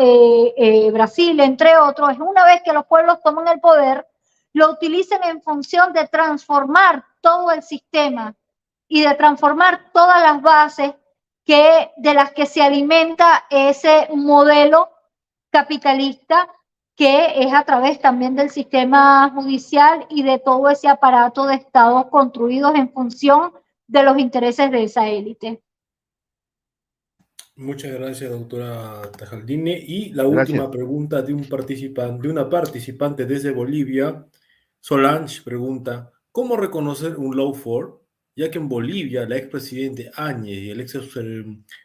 Brasil, entre otros, es una vez que los pueblos toman el poder, lo utilicen en función de transformar todo el sistema y de transformar todas las bases de las que se alimenta ese modelo capitalista, que es a través también del sistema judicial y de todo ese aparato de estados construidos en función de los intereses de esa élite. Muchas gracias, doctora Tajaldine. Y la última pregunta de una participante desde Bolivia. Solange pregunta: ¿cómo reconocer un lawfare? Ya que en Bolivia la expresidente Áñez y el ex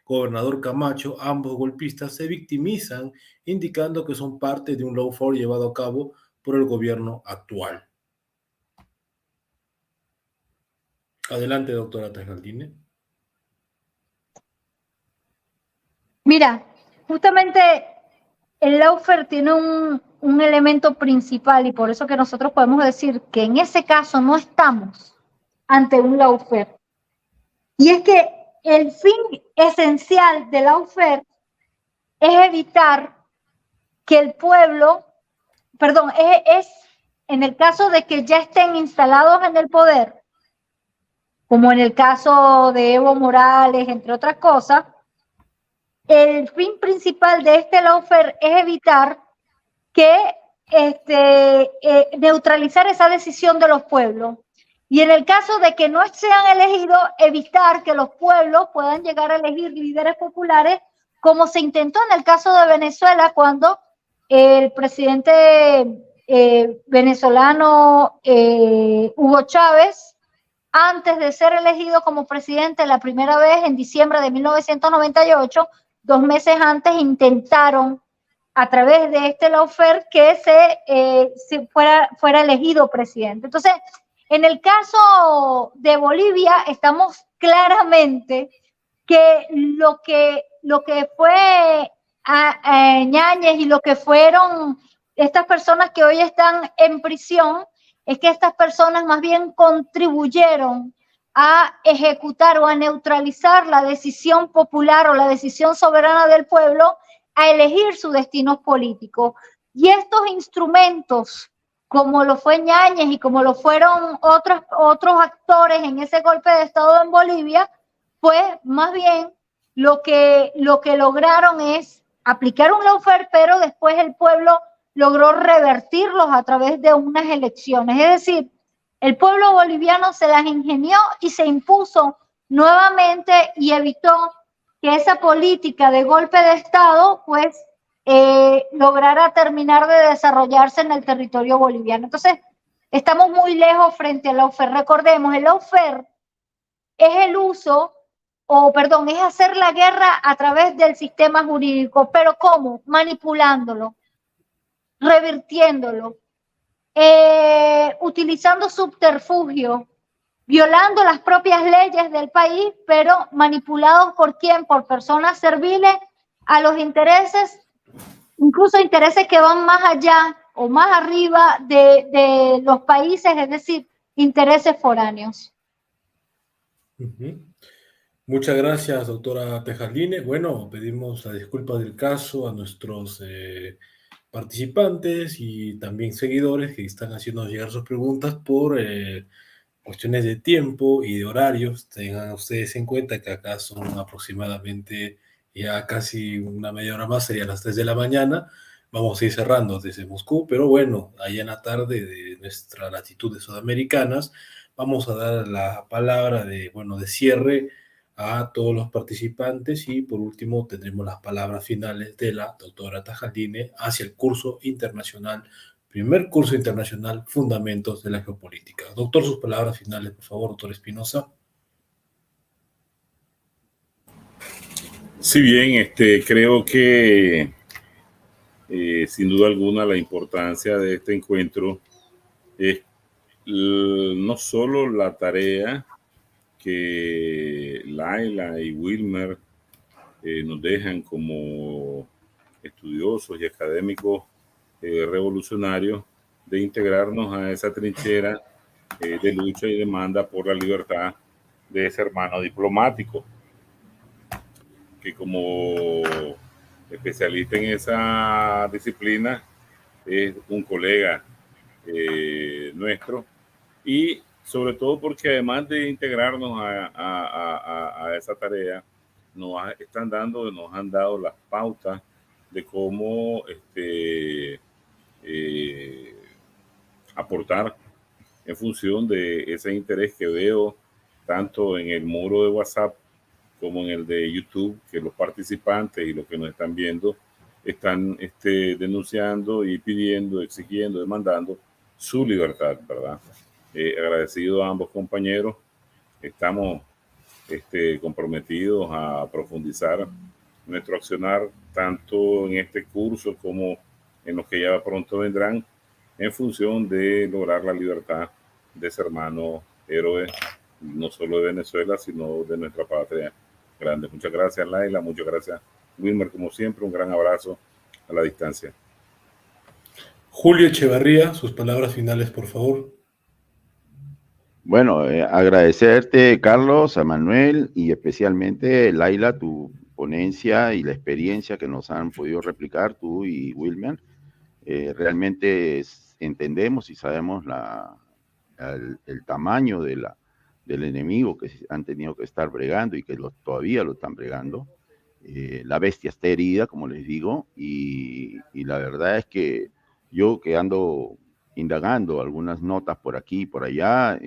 gobernador Camacho, ambos golpistas, se victimizan, indicando que son parte de un lawfare llevado a cabo por el gobierno actual. Adelante, doctora Tajaldine. Mira, justamente el lawfare tiene un elemento principal, y por eso que nosotros podemos decir que en ese caso no estamos ante un lawfare. Y es que el fin esencial del lawfare es evitar que el pueblo, es en el caso de que ya estén instalados en el poder, como en el caso de Evo Morales, entre otras cosas, el fin principal de este lawfare es evitar que neutralizar esa decisión de los pueblos. Y en el caso de que no sean elegidos, evitar que los pueblos puedan llegar a elegir líderes populares, como se intentó en el caso de Venezuela, cuando el presidente venezolano Hugo Chávez, antes de ser elegido como presidente la primera vez en diciembre de 1998, 2 meses antes intentaron a través de este lawfare que se fuera elegido presidente. Entonces, en el caso de Bolivia estamos claramente que lo que fue Ñáñez y lo que fueron estas personas que hoy están en prisión, es que estas personas más bien contribuyeron a ejecutar o a neutralizar la decisión popular o la decisión soberana del pueblo a elegir su destino político. Y estos instrumentos, como lo fue Ñañez y como lo fueron otros actores en ese golpe de Estado en Bolivia, pues más bien lo que lograron es aplicar un lawfare, pero después el pueblo logró revertirlos a través de unas elecciones. Es decir, el pueblo boliviano se las ingenió y se impuso nuevamente y evitó que esa política de golpe de Estado pues lograra terminar de desarrollarse en el territorio boliviano. Entonces, estamos muy lejos frente al lawfare. Recordemos, el lawfare es el uso, es hacer la guerra a través del sistema jurídico. ¿Pero cómo? Manipulándolo, revirtiéndolo, utilizando subterfugio, violando las propias leyes del país, pero manipulados ¿por quién? Por personas serviles a los intereses, incluso intereses que van más allá o más arriba de los países, es decir, intereses foráneos. Muchas gracias, doctora Tejarline. Bueno, pedimos la disculpa del caso a nuestros participantes y también seguidores que están haciendo llegar sus preguntas por cuestiones de tiempo y de horarios. Tengan ustedes en cuenta que acá son aproximadamente ya casi una media hora más, serían las 3 de la mañana. Vamos a ir cerrando desde Moscú, pero bueno, allá en la tarde de nuestra latitudes sudamericanas, vamos a dar la palabra de cierre a todos los participantes y por último tendremos las palabras finales de la doctora Tejarline hacia el curso internacional, primer curso internacional, Fundamentos de la Geopolítica. Doctor, sus palabras finales, por favor, doctor Espinosa. Sí, bien, creo que sin duda alguna la importancia de este encuentro es no solo la tarea que Laila y Wilmer nos dejan como estudiosos y académicos revolucionarios de integrarnos a esa trinchera de lucha y demanda por la libertad de ese hermano diplomático, que como especialista en esa disciplina es un colega nuestro, y sobre todo porque además de integrarnos a esa tarea, nos han dado las pautas de cómo aportar en función de ese interés que veo tanto en el muro de WhatsApp como en el de YouTube, que los participantes y los que nos están viendo están denunciando y pidiendo, exigiendo, demandando su libertad, ¿verdad? Agradecido a ambos compañeros. Estamos comprometidos a profundizar nuestro accionar tanto en este curso como en los que ya pronto vendrán, en función de lograr la libertad de ese hermano héroe, no solo de Venezuela, sino de nuestra patria grande. Muchas gracias, Laila, muchas gracias, Wilmer, como siempre, un gran abrazo a la distancia. Julio Echevarría, sus palabras finales, por favor. Bueno, agradecerte, Carlos, a Manuel y especialmente, Laila, tu ponencia y la experiencia que nos han podido replicar tú y Wilmer. Realmente entendemos y sabemos el tamaño del enemigo que han tenido que estar bregando y que todavía lo están bregando. La bestia está herida, como les digo, y la verdad es que yo que ando indagando algunas notas por aquí y por allá,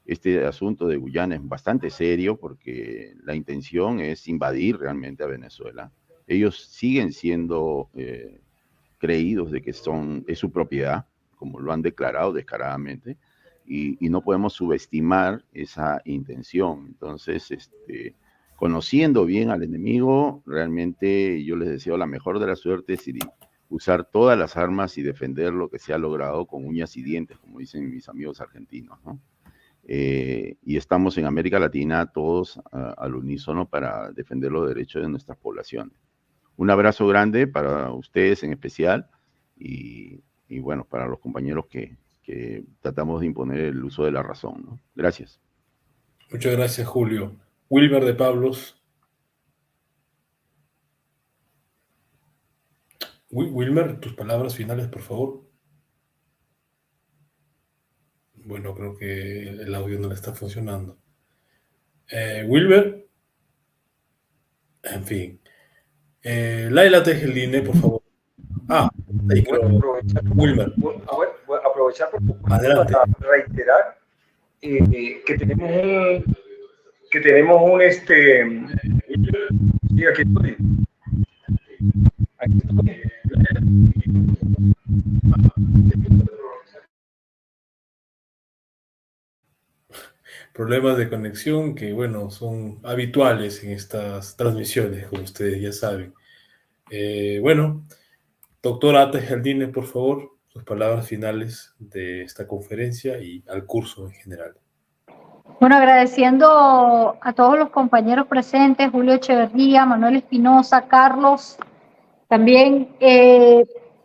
este asunto de Guyana es bastante serio porque la intención es invadir realmente a Venezuela. Ellos siguen siendo creídos de que es su propiedad, como lo han declarado descaradamente, y no podemos subestimar esa intención. Entonces, conociendo bien al enemigo, realmente yo les deseo la mejor de las suertes y usar todas las armas y defender lo que se ha logrado con uñas y dientes, como dicen mis amigos argentinos, ¿no? Y estamos en América Latina todos al unísono para defender los derechos de nuestras poblaciones. Un abrazo grande para ustedes en especial y bueno, para los compañeros que tratamos de imponer el uso de la razón, ¿no? Gracias. Muchas gracias, Julio. Wilmer de Pablos. Wilmer, tus palabras finales, por favor. Bueno, creo que el audio no le está funcionando. Wilmer. En fin. Laila Tejeline, por favor. Ahí creo. Wilmer. Voy a aprovechar Adelante. para reiterar que tenemos un sí, aquí estoy. Problemas de conexión que, bueno, son habituales en estas transmisiones, como ustedes ya saben. Bueno, doctora Tejeline, por favor, sus palabras finales de esta conferencia y al curso en general. Bueno, agradeciendo a todos los compañeros presentes, Julio Echeverría, Manuel Espinosa, Carlos, también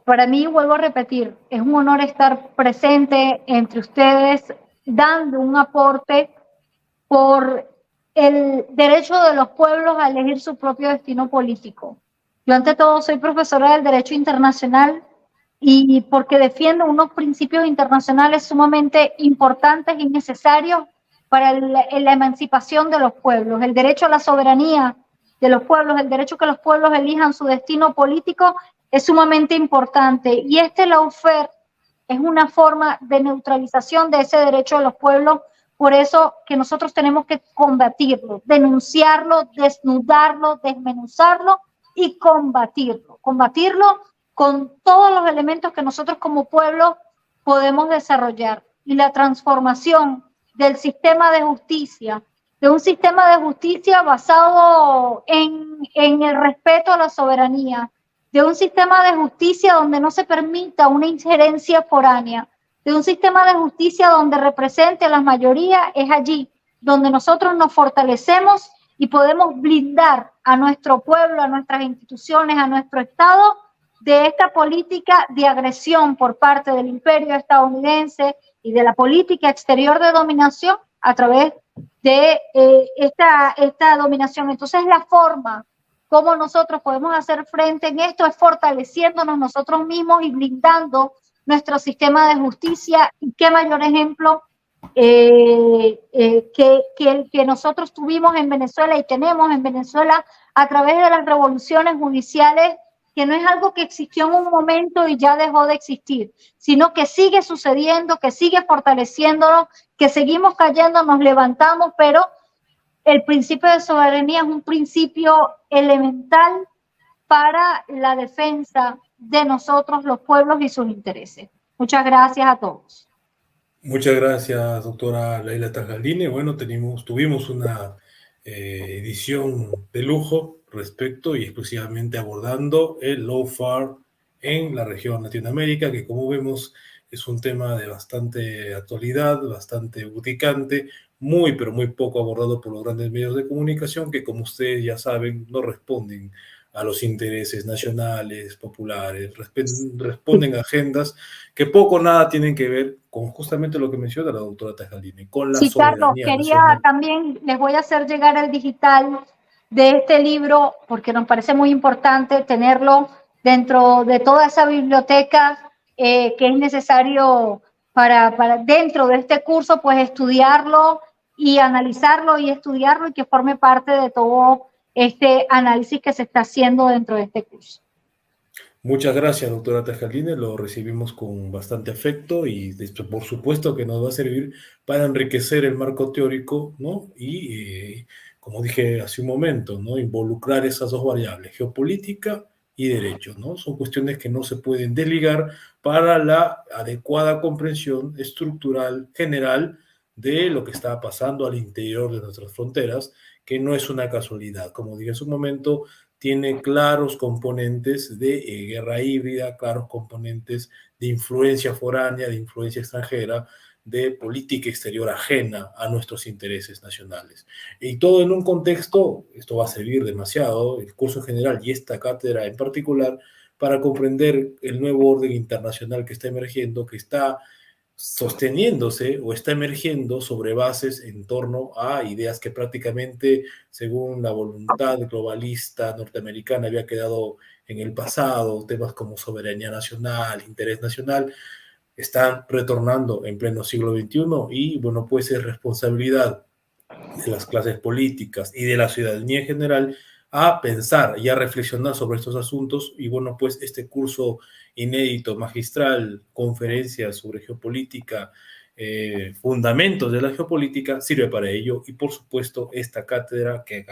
para mí, vuelvo a repetir, es un honor estar presente entre ustedes, dando un aporte por el derecho de los pueblos a elegir su propio destino político. Yo ante todo soy profesora del derecho internacional y porque defiendo unos principios internacionales sumamente importantes y necesarios para la emancipación de los pueblos, el derecho a la soberanía de los pueblos, el derecho a que los pueblos elijan su destino político es sumamente importante. Y lawfare es una forma de neutralización de ese derecho de los pueblos, por eso que nosotros tenemos que combatirlo, denunciarlo, desnudarlo, desmenuzarlo y combatirlo. Combatirlo con todos los elementos que nosotros como pueblo podemos desarrollar. Y la transformación del sistema de justicia, de un sistema de justicia basado en el respeto a la soberanía, de un sistema de justicia donde no se permita una injerencia foránea, de un sistema de justicia donde represente a las mayorías, es allí donde nosotros nos fortalecemos y podemos blindar a nuestro pueblo, a nuestras instituciones, a nuestro Estado, de esta política de agresión por parte del imperio estadounidense y de la política exterior de dominación a través de esta dominación. Entonces la forma como nosotros podemos hacer frente en esto es fortaleciéndonos nosotros mismos y blindando nuestro sistema de justicia. Y qué mayor ejemplo que el que nosotros tuvimos en Venezuela y tenemos en Venezuela a través de las revoluciones judiciales, que no es algo que existió en un momento y ya dejó de existir, sino que sigue sucediendo, que sigue fortaleciéndonos, que seguimos cayendo, nos levantamos, pero el principio de soberanía es un principio elemental para la defensa de nosotros, los pueblos y sus intereses. Muchas gracias a todos. Muchas gracias, doctora Laila Tejeline. Bueno, tuvimos una edición de lujo respecto y exclusivamente abordando el lawfare en la región Latinoamérica, que como vemos es un tema de bastante actualidad, bastante urticante, muy pero muy poco abordado por los grandes medios de comunicación que, como ustedes ya saben, no responden a los intereses nacionales, populares, responden a agendas que poco o nada tienen que ver con justamente lo que menciona la doctora Tejeline, con la soberanía Carlos, quería nacional. también, les voy a hacer llegar el digital de este libro, porque nos parece muy importante tenerlo dentro de toda esa biblioteca que es necesario para dentro de este curso, pues estudiarlo y analizarlo y estudiarlo y que forme parte de todo este análisis que se está haciendo dentro de este curso. Muchas gracias, doctora Tejeline, lo recibimos con bastante afecto y por supuesto que nos va a servir para enriquecer el marco teórico, ¿no? Y como dije hace un momento, ¿no? Involucrar esas dos variables, geopolítica y derecho, ¿no? Son cuestiones que no se pueden desligar para la adecuada comprensión estructural general de lo que está pasando al interior de nuestras fronteras, que no es una casualidad. Como dije hace un momento, tiene claros componentes de guerra híbrida, claros componentes de influencia foránea, de influencia extranjera, de política exterior ajena a nuestros intereses nacionales. Y todo en un contexto, esto va a servir demasiado, el curso en general y esta cátedra en particular, para comprender el nuevo orden internacional que está emergiendo, que está sosteniéndose o está emergiendo sobre bases en torno a ideas que prácticamente, según la voluntad globalista norteamericana, había quedado en el pasado, temas como soberanía nacional, interés nacional, están retornando en pleno siglo XXI y, bueno, pues es responsabilidad de las clases políticas y de la ciudadanía en general a pensar y a reflexionar sobre estos asuntos. Y bueno, pues este curso inédito, magistral, conferencias sobre geopolítica, fundamentos de la geopolítica, sirve para ello. Y por supuesto, esta cátedra que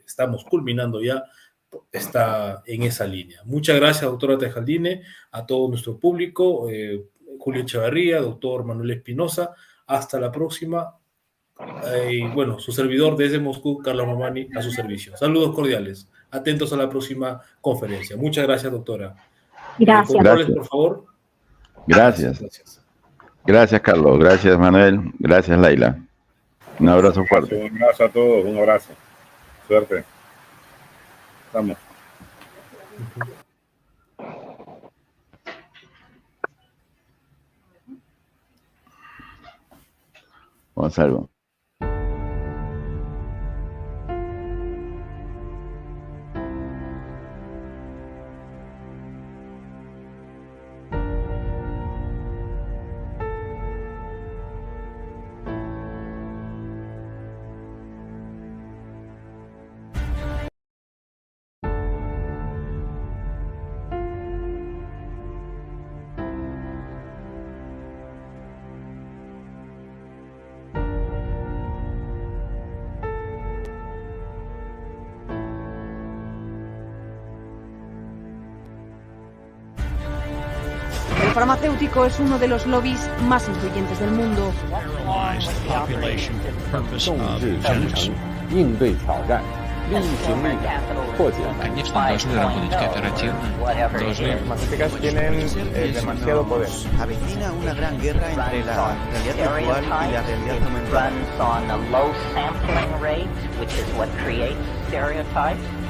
estamos culminando ya, está en esa línea. Muchas gracias, doctora Tejaldine, a todo nuestro público, Julio Echevarría, doctor Manuel Espinosa. Hasta la próxima. Y bueno, su servidor desde Moscú, Carlos Mamani, a su servicio. Saludos cordiales. Atentos a la próxima conferencia. Muchas gracias, doctora. Gracias. Controles, por favor. Gracias. Gracias, Carlos. Gracias, Manuel. Gracias, Laila. Un abrazo fuerte. Un abrazo a todos. Un abrazo. Suerte. Vamos. Gonzalo. El farmacéutico es uno de los lobbies más influyentes del mundo. 应对挑战，利益群力破解。 Конечно, должны работать кооперативно, должны... Las farmacéuticas tienen demasiado poder. Avecina una gran guerra entre la realidad virtual y la realidad aumentada. runs on a low sampling rate, which is what creates stereotypes.